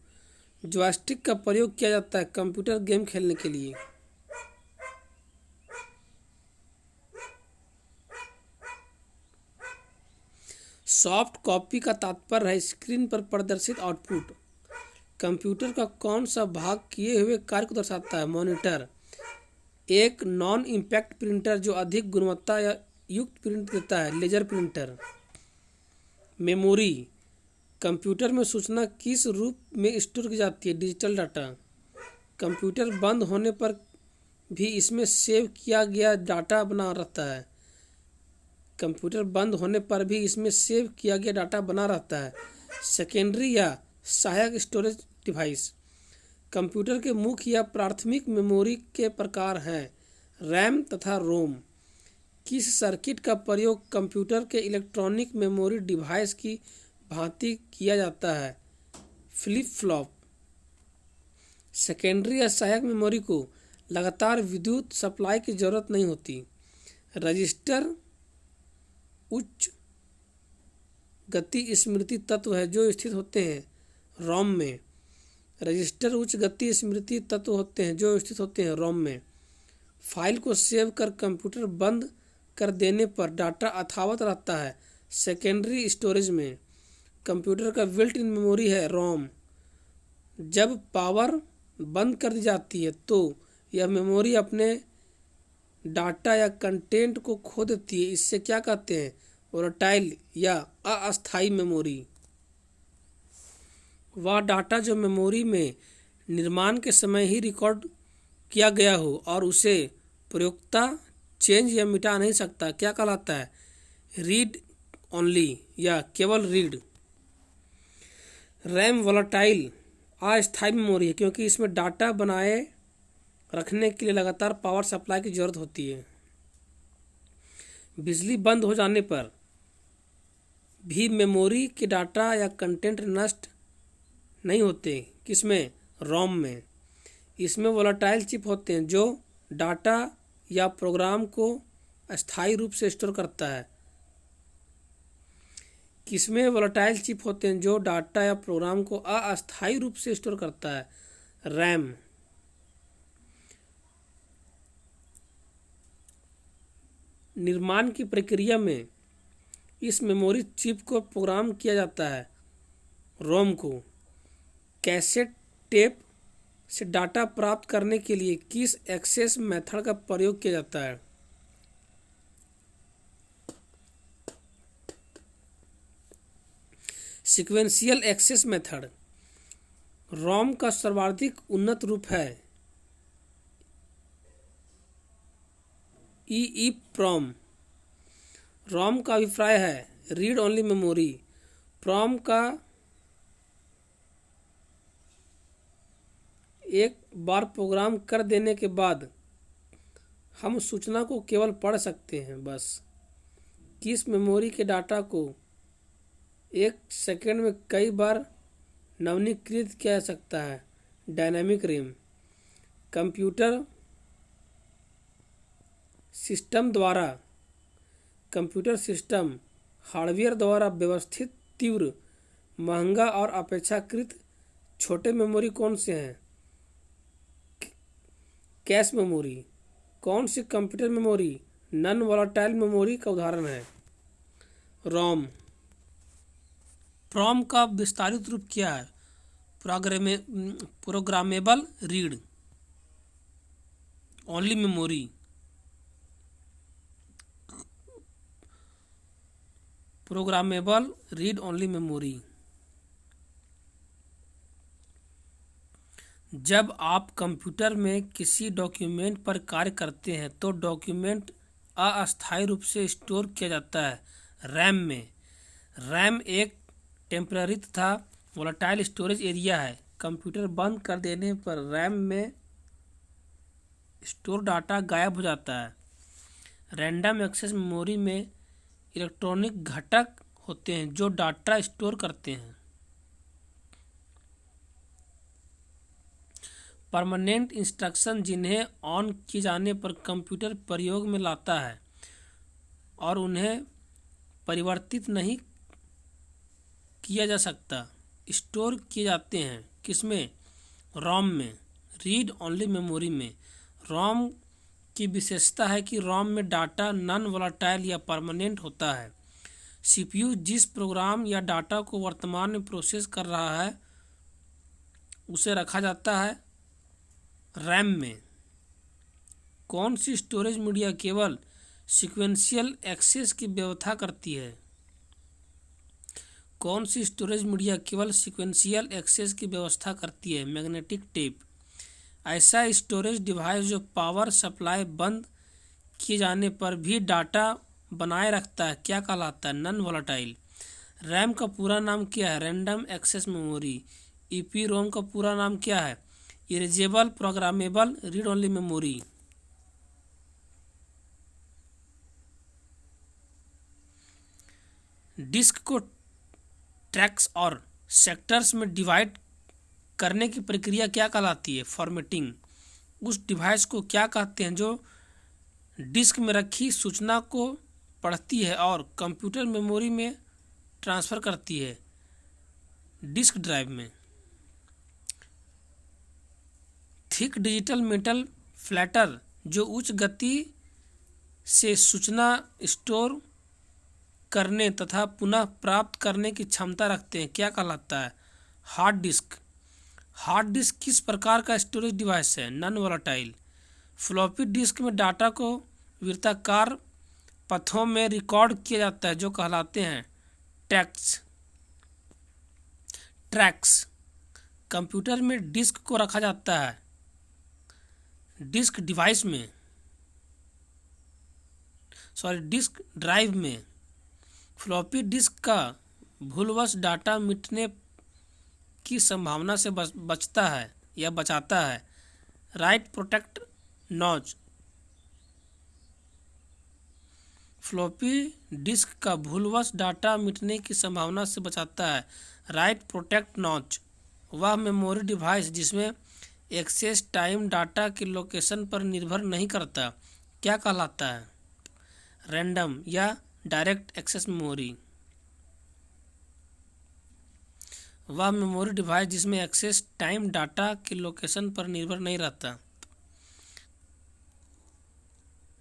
जॉयस्टिक का प्रयोग किया जाता है कंप्यूटर गेम खेलने के लिए। सॉफ्ट कॉपी का तात्पर्य है स्क्रीन पर प्रदर्शित आउटपुट। कंप्यूटर का कौन सा भाग किए हुए कार्य को दर्शाता है? मॉनिटर। एक नॉन इम्पैक्ट प्रिंटर जो अधिक गुणवत्ता या युक्त प्रिंट देता है। Laser printer. मेमोरी। कंप्यूटर में सूचना किस रूप में स्टोर की जाती है? Digital data. कंप्यूटर बंद होने पर भी इसमें सेव किया गया डाटा बना रहता है। कंप्यूटर बंद होने पर भी इसमें सेव किया गया डाटा बना रहता है। सेकेंडरी या सहायक स्टोरेज डिवाइस। कंप्यूटर के मुख्य या प्राथमिक मेमोरी के प्रकार हैं रैम तथा रोम। किस सर्किट का प्रयोग कंप्यूटर के इलेक्ट्रॉनिक मेमोरी डिवाइस की भांति किया जाता है? Flip flop. सेकेंडरी या सहायक मेमोरी को लगातार विद्युत सप्लाई की जरूरत नहीं होती। रजिस्टर उच्च गति स्मृति तत्व है जो स्थित होते हैं रोम में। रजिस्टर उच्च गति स्मृति तत्व होते हैं जो स्थित होते हैं रोम में। फाइल को सेव कर कंप्यूटर बंद कर देने पर डाटा यथावत रहता है सेकेंडरी स्टोरेज में। कंप्यूटर का बिल्ट इन मेमोरी है रोम। जब पावर बंद कर दी जाती है तो यह मेमोरी अपने डाटा या कंटेंट को खो देती है। इससे क्या कहते हैं? वोलेटाइल या अस्थायी मेमोरी। वह डाटा जो मेमोरी में निर्माण के समय ही रिकॉर्ड किया गया हो और उसे प्रयोक्ता चेंज या मिटा नहीं सकता क्या कहलाता है? रीड ओनली या केवल रीड। रैम वोलेटाइल अस्थायी मेमोरी है क्योंकि इसमें डाटा बनाए रखने के लिए लगातार पावर सप्लाई की जरूरत होती है। बिजली बंद हो जाने पर भी मेमोरी के डाटा या कंटेंट नष्ट नहीं होते। किसमें? रोम में। इसमें वोलेटाइल चिप होते हैं जो डाटा या प्रोग्राम को अस्थायी रूप से स्टोर करता है। किसमें वोलेटाइल चिप होते हैं जो डाटा या प्रोग्राम को अस्थायी रूप से स्टोर करता है? रैम। निर्माण की प्रक्रिया में इस मेमोरी चिप को प्रोग्राम किया जाता है रोम को। कैसेट टेप से डाटा प्राप्त करने के लिए किस एक्सेस मेथड का प्रयोग किया जाता है? Sequential access method. रोम का सर्वाधिक उन्नत रूप है ईईप्रॉम। रोम का अभिप्राय है रीड ओनली मेमोरी। प्रोम का एक बार प्रोग्राम कर देने के बाद हम सूचना को केवल पढ़ सकते हैं बस। किस मेमोरी के डाटा को एक सेकंड में कई बार नवीनीकृत किया जा सकता है? Dynamic RAM. कंप्यूटर सिस्टम द्वारा कंप्यूटर सिस्टम हार्डवेयर द्वारा व्यवस्थित, तीव्र, महंगा और अपेक्षाकृत छोटे मेमोरी कौन से हैं? Cache memory. कौन सी computer memory non volatile memory का उदाहरण है? रोम। प्रोम का विस्तारित रूप क्या है? Programmable read only memory. Programmable read only memory. जब आप कंप्यूटर में किसी डॉक्यूमेंट पर कार्य करते हैं तो डॉक्यूमेंट अस्थायी रूप से स्टोर किया जाता है रैम में। रैम एक टेम्पररी तथा वोलेटाइल स्टोरेज एरिया है। कंप्यूटर बंद कर देने पर रैम में स्टोर डाटा गायब हो जाता है। रैंडम एक्सेस मेमोरी में इलेक्ट्रॉनिक घटक होते हैं जो डाटा स्टोर करते हैं। परमानेंट इंस्ट्रक्शन जिन्हें ऑन किए जाने पर कंप्यूटर प्रयोग में लाता है और उन्हें परिवर्तित नहीं किया जा सकता, स्टोर किए जाते हैं। किसमें? रोम में, रीड ओनली मेमोरी में। रोम की विशेषता है कि रोम में डाटा नॉन वोलेटाइल या परमानेंट होता है। सीपीयू जिस प्रोग्राम या डाटा को वर्तमान में प्रोसेस कर रहा है उसे रखा जाता है रैम में। कौन सी स्टोरेज मीडिया केवल सीक्वेंशियल एक्सेस की व्यवस्था करती है? कौन सी स्टोरेज मीडिया केवल सीक्वेंशियल एक्सेस की व्यवस्था करती है? Magnetic tape. ऐसा स्टोरेज डिवाइस जो पावर सप्लाई बंद किए जाने पर भी डाटा बनाए रखता है क्या कहलाता है? Non volatile. रैम का पूरा नाम क्या है? Random access memory. ईपीरोम का पूरा नाम क्या है? Erasable programmable read only memory. Disk को ट्रैक्स और सेक्टर्स में डिवाइड करने की प्रक्रिया क्या कहलाती है? फॉर्मेटिंग। उस डिवाइस को क्या कहते हैं जो डिस्क में रखी सूचना को पढ़ती है और कंप्यूटर मेमोरी में ट्रांसफ़र करती है? डिस्क ड्राइव में। थिक डिजिटल मेटल फ्लैटर जो उच्च गति से सूचना स्टोर करने तथा पुनः प्राप्त करने की क्षमता रखते हैं क्या कहलाता है? Hard disk. हार्ड डिस्क किस प्रकार का स्टोरेज डिवाइस है? Non volatile. फ्लॉपी डिस्क में डाटा को वृत्ताकार पथों में रिकॉर्ड किया जाता है जो कहलाते हैं ट्रैक्स। कंप्यूटर में डिस्क को रखा जाता है डिस्क ड्राइव में। फ्लॉपी डिस्क का भूलवश डाटा मिटने की संभावना से बचता है या बचाता है। Right protect notch. Floppy disk का भूलवश डाटा मिटने की संभावना से बचाता है। राइट प्रोटेक्ट नॉच वह मेमोरी डिवाइस जिसमें एक्सेस टाइम डाटा के लोकेशन पर निर्भर नहीं करता क्या कहलाता है? रैंडम या डायरेक्ट एक्सेस मेमोरी। वह मेमोरी डिवाइस जिसमें एक्सेस टाइम डाटा के लोकेशन पर निर्भर नहीं रहता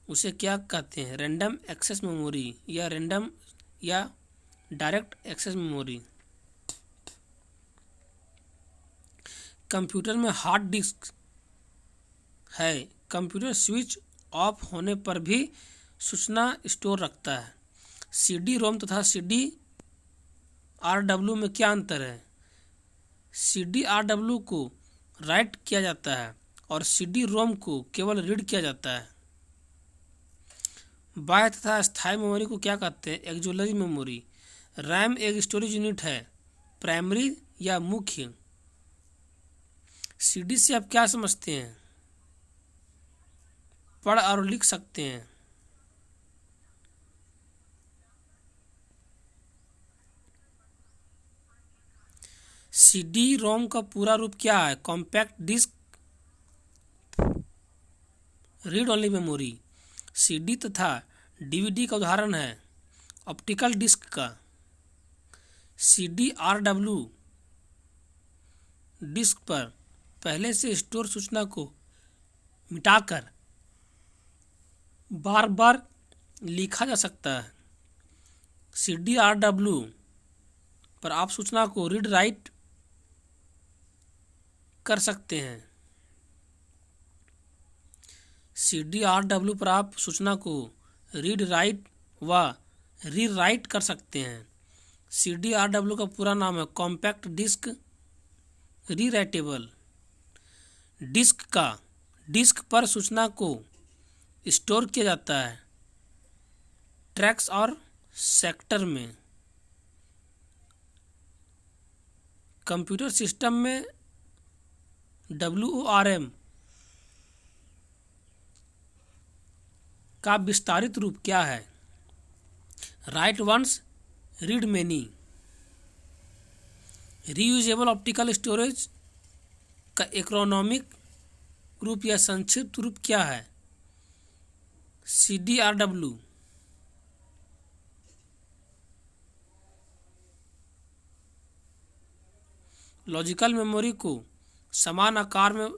उसे क्या कहते हैं? रैंडम एक्सेस मेमोरी या रैंडम या डायरेक्ट एक्सेस मेमोरी। कंप्यूटर में हार्ड डिस्क है। कंप्यूटर स्विच ऑफ होने पर भी सूचना स्टोर रखता है। सीडी रोम तथा सीडी आरडब्ल्यू में क्या अंतर है? सीडी आरडब्ल्यू को राइट किया जाता है और सीडी रोम को केवल रीड किया जाता है। बाह्य तथा स्थायी मेमोरी को क्या कहते हैं? Axillary memory. रैम एक स्टोरेज यूनिट है, प्राइमरी या मुख्य। सीडी से आप क्या समझते हैं? पढ़ और लिख सकते हैं। सीडी रोम का पूरा रूप क्या है? Compact disc read only memory. CD तथा डीवीडी का उदाहरण है ऑप्टिकल डिस्क का CDRW डिस्क पर पहले से स्टोर सूचना को मिटाकर बार बार लिखा जा सकता है। CDRW पर आप सूचना को रीड राइट कर सकते हैं। CDRW पर आप सूचना को रीड राइट व री राइट कर सकते हैं। CDRW का पूरा नाम है कॉम्पैक्ट डिस्क री राइटेबल डिस्क पर सूचना को स्टोर किया जाता है ट्रैक्स और सेक्टर में। कंप्यूटर सिस्टम में WORM का विस्तारित रूप क्या है? Write once read many. Reusable optical storage का एक्रोनॉमिक रूप या संक्षिप्त रूप क्या है? CDRW। लॉजिकल मेमोरी को समान आकार में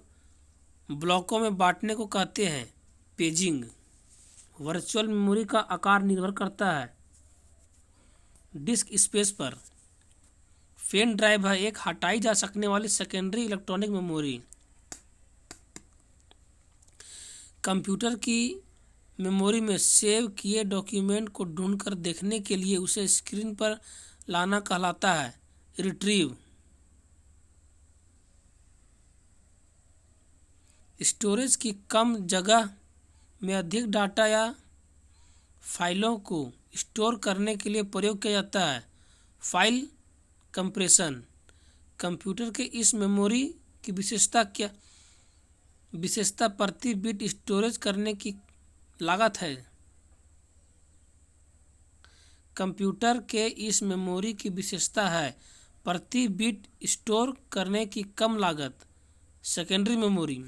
ब्लॉकों में बांटने को कहते हैं पेजिंग। वर्चुअल मेमोरी का आकार निर्भर करता है डिस्क स्पेस पर। पेन ड्राइव है एक हटाई जा सकने वाली सेकेंडरी इलेक्ट्रॉनिक मेमोरी। कंप्यूटर की मेमोरी में सेव किए डॉक्यूमेंट को ढूंढकर देखने के लिए उसे स्क्रीन पर लाना कहलाता है रिट्रीव। स्टोरेज की कम जगह में अधिक डाटा या फाइलों को स्टोर करने के लिए प्रयोग किया जाता है फाइल कंप्रेशन। कंप्यूटर के इस मेमोरी की विशेषता प्रति बिट स्टोरेज करने की लागत है। कंप्यूटर के इस मेमोरी की विशेषता है प्रति बिट स्टोर करने की कम लागत। Secondary memory.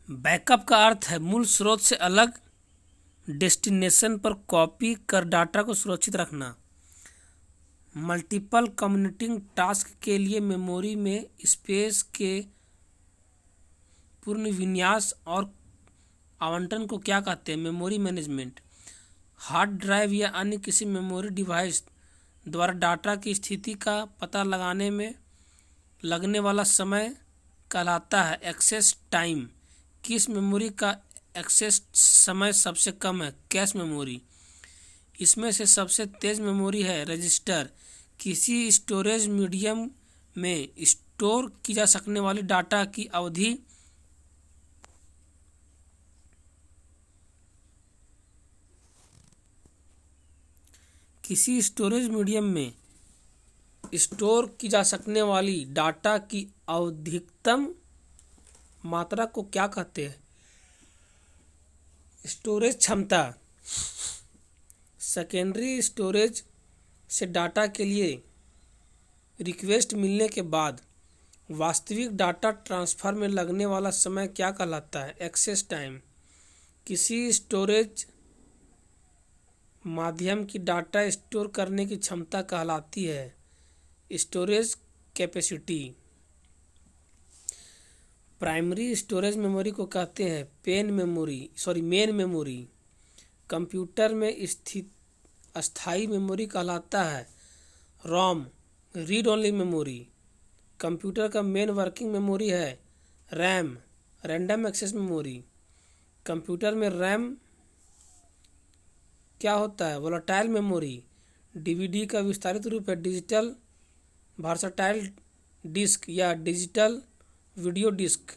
बैकअप का अर्थ है मूल स्रोत से अलग डेस्टिनेशन पर कॉपी कर डाटा को सुरक्षित रखना। मल्टीपल कंप्यूटिंग टास्क के लिए मेमोरी में स्पेस के पुनर्विन्यास और आवंटन को क्या कहते हैं? Memory management. हार्ड ड्राइव या अन्य किसी मेमोरी डिवाइस द्वारा डाटा की स्थिति का पता लगाने में लगने वाला समय कहलाता है एक्सेस टाइम। किस मेमोरी का एक्सेस समय सबसे कम है? Cache memory. इसमें से सबसे तेज मेमोरी है रजिस्टर। किसी स्टोरेज मीडियम में स्टोर की जा सकने वाली डाटा की अवधि किसी स्टोरेज मीडियम में स्टोर की जा सकने वाली डाटा की अधिकतम मात्रा को क्या कहते हैं? स्टोरेज क्षमता। सेकेंडरी स्टोरेज से डाटा के लिए रिक्वेस्ट मिलने के बाद वास्तविक डाटा ट्रांसफर में लगने वाला समय क्या कहलाता है? Access time. किसी स्टोरेज माध्यम की डाटा स्टोर करने की क्षमता कहलाती है storage capacity. Primary storage memory को कहते हैं मेन मेमोरी। कंप्यूटर में स्थित अस्थायी मेमोरी कहलाता है ROM read only memory. Computer का मेन वर्किंग मेमोरी है RAM random access memory. Computer में रैम क्या होता है? Volatile memory. DVD का विस्तारित रूप है डिजिटल वर्सटाइल डिस्क या digital video disc.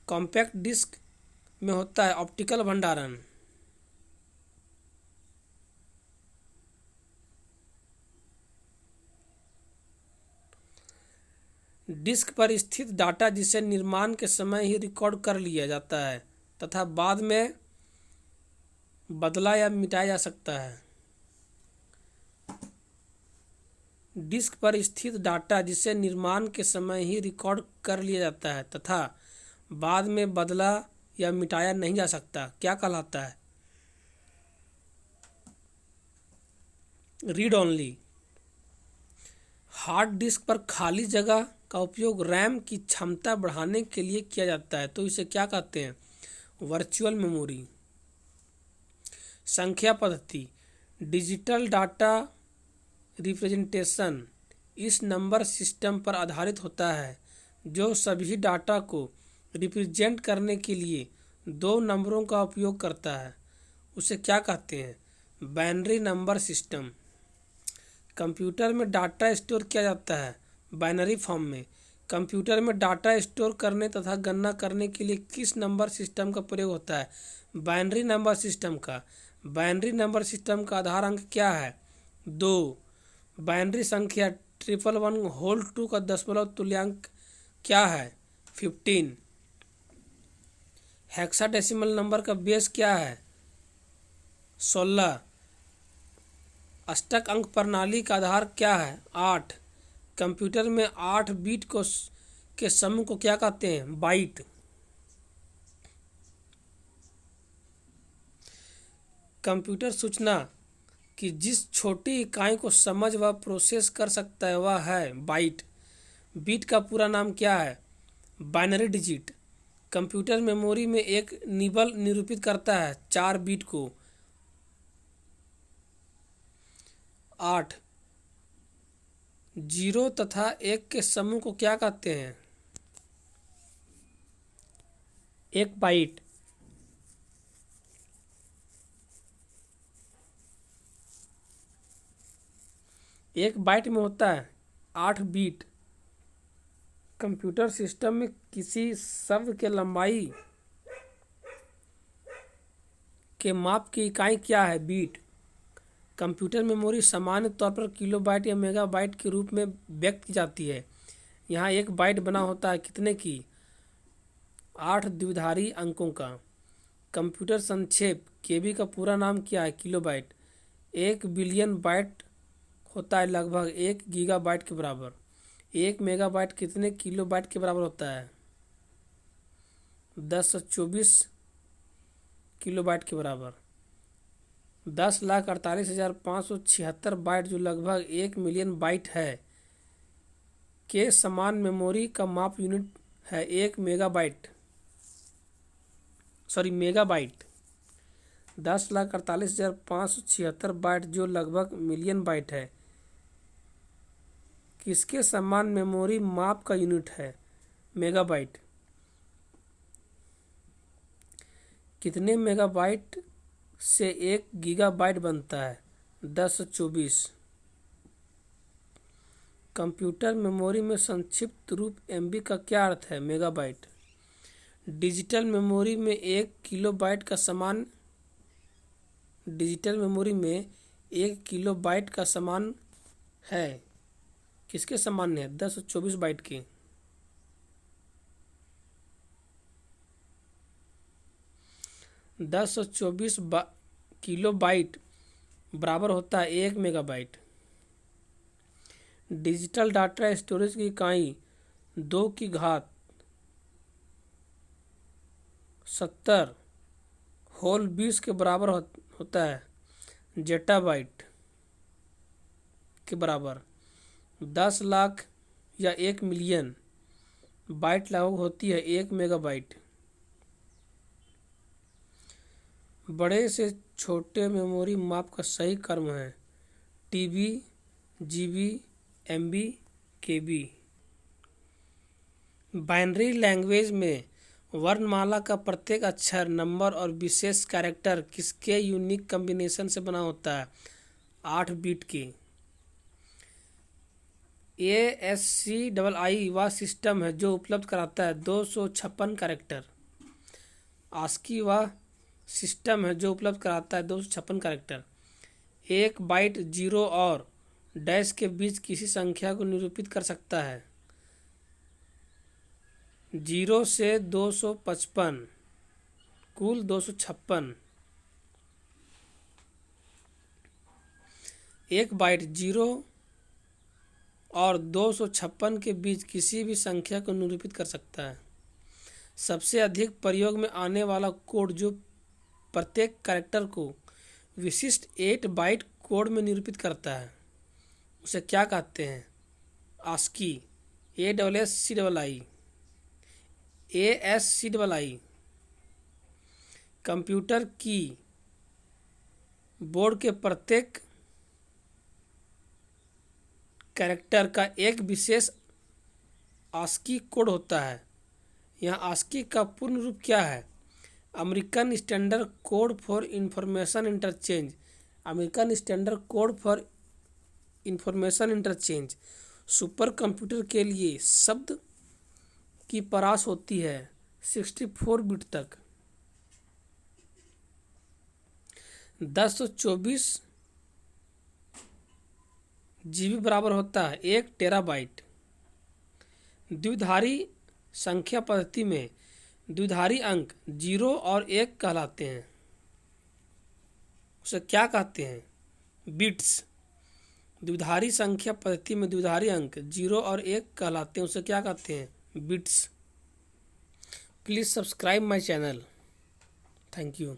Compact disc में होता है ऑप्टिकल भंडारण। डिस्क पर स्थित डाटा जिसे निर्माण के समय ही रिकॉर्ड कर लिया जाता है तथा बाद में बदला या मिटाया जा सकता है। डिस्क पर स्थित डाटा जिसे निर्माण के समय ही रिकॉर्ड कर लिया जाता है तथा बाद में बदला या मिटाया नहीं जा सकता क्या कहलाता है? Read only. हार्ड डिस्क पर खाली जगह का उपयोग रैम की क्षमता बढ़ाने के लिए किया जाता है, तो इसे क्या कहते हैं? Virtual memory. संख्या पद्धति। डिजिटल डाटा रिप्रेजेंटेशन इस नंबर सिस्टम पर आधारित होता है जो सभी डाटा को रिप्रेजेंट करने के लिए दो नंबरों का उपयोग करता है। उसे क्या कहते हैं? Binary number system. कंप्यूटर में डाटा स्टोर किया जाता है बाइनरी फॉर्म में। कंप्यूटर में डाटा स्टोर करने तथा गणना करने के लिए किस नंबर सिस्टम का प्रयोग होता है? बाइनरी नंबर सिस्टम का। बाइनरी नंबर सिस्टम का आधार अंक क्या है? 2। बाइनरी संख्या 111 होल 2 का दशमलव तुल्यांक क्या है? 15। हेक्साडेसिमल नंबर का बेस क्या है? 16। अष्टक अंक प्रणाली का आधार क्या है? 8। कंप्यूटर में 8 बीट के समूह को क्या कहते हैं? बाइट। कंप्यूटर सूचना की जिस छोटी इकाई को समझ व प्रोसेस कर सकता है वह है बाइट। बीट का पूरा नाम क्या है? Binary digit. कंप्यूटर मेमोरी में एक निबल निरूपित करता है 4 बीट को। 8 0 तथा 1 के समूह को क्या कहते हैं? एक बाइट। एक बाइट में होता है 8 बीट। कंप्यूटर सिस्टम में किसी शब्द के लंबाई के माप की इकाई क्या है? बीट। कंप्यूटर मेमोरी सामान्य तौर पर किलोबाइट या मेगाबाइट के रूप में व्यक्त की जाती है। यहाँ एक बाइट बना होता है कितने की? 8 द्विधारी अंकों का। कंप्यूटर संक्षेप केबी का पूरा नाम क्या है? किलोबाइट। 1 बिलियन बाइट होता है लगभग 1 गीगाबाइट के बराबर। 1 मेगाबाइट कितने किलोबाइट के बराबर होता है? 1024 किलोबाइट के बराबर। 10,48,576 बाइट जो लगभग 1 मिलियन बाइट है के समान मेमोरी का माप यूनिट है 1 मेगाबाइट। मेगाबाइट। 10,48,576 बाइट जो लगभग मिलियन बाइट है किसके समान मेमोरी माप का यूनिट है? मेगाबाइट। कितने मेगाबाइट से 1 गीगाबाइट बनता है? 1024। कंप्यूटर मेमोरी में संक्षिप्त रूप एमबी का क्या अर्थ है? मेगाबाइट। डिजिटल मेमोरी में 1 किलोबाइट का समान है किसके समान है? 1024 बाइट के। 1024 किलोबाइट बराबर होता है 1 मेगाबाइट। डिजिटल डाटा स्टोरेज की इकाई 2 की घात 70 होल 20 के बराबर होता है जेटाबाइट के बराबर। 10 लाख या 1 मिलियन बाइट लगभग होती है 1 मेगाबाइट। बड़े से छोटे मेमोरी माप का सही क्रम है टीबी, जीबी, एमबी, केबी। बाइनरी लैंग्वेज में वर्णमाला का प्रत्येक अक्षर, नंबर और विशेष कैरेक्टर किसके यूनिक कॉम्बिनेशन से बना होता है? 8 बीट के। ASCII वह सिस्टम है जो उपलब्ध कराता है 256 कैरेक्टर। ASCII वह सिस्टम है जो उपलब्ध कराता है 256 कैरेक्टर। 1 बाइट 0 और डैश के बीच किसी संख्या को निरूपित कर सकता है। 0 से 255 कुल 256। 1 बाइट 0 और 256 के बीच किसी भी संख्या को निरूपित कर सकता है। सबसे अधिक प्रयोग में आने वाला कोड जो प्रत्येक कैरेक्टर को विशिष्ट 8 बाइट कोड में निरूपित करता है उसे क्या कहते हैं? ASCII, ASCII, कंप्यूटर की बोर्ड के प्रत्येक कैरेक्टर का एक विशेष ASCII कोड होता है। यहाँ ASCII का पूर्ण रूप क्या है? American standard code for information interchange. American standard code for information interchange. Super computer के लिए शब्द की परास होती है 64 बिट तक। 1024 GB बराबर होता है 1 टेराबाइट। द्विधारी संख्या पद्धति में द्विधारी अंक 0 और 1 कहलाते हैं, उसे क्या कहते हैं? बिट्स। द्विधारी संख्या पद्धति में द्विधारी अंक 0 और 1 कहलाते हैं, उसे क्या कहते हैं? Bits. Please subscribe my channel. Thank you.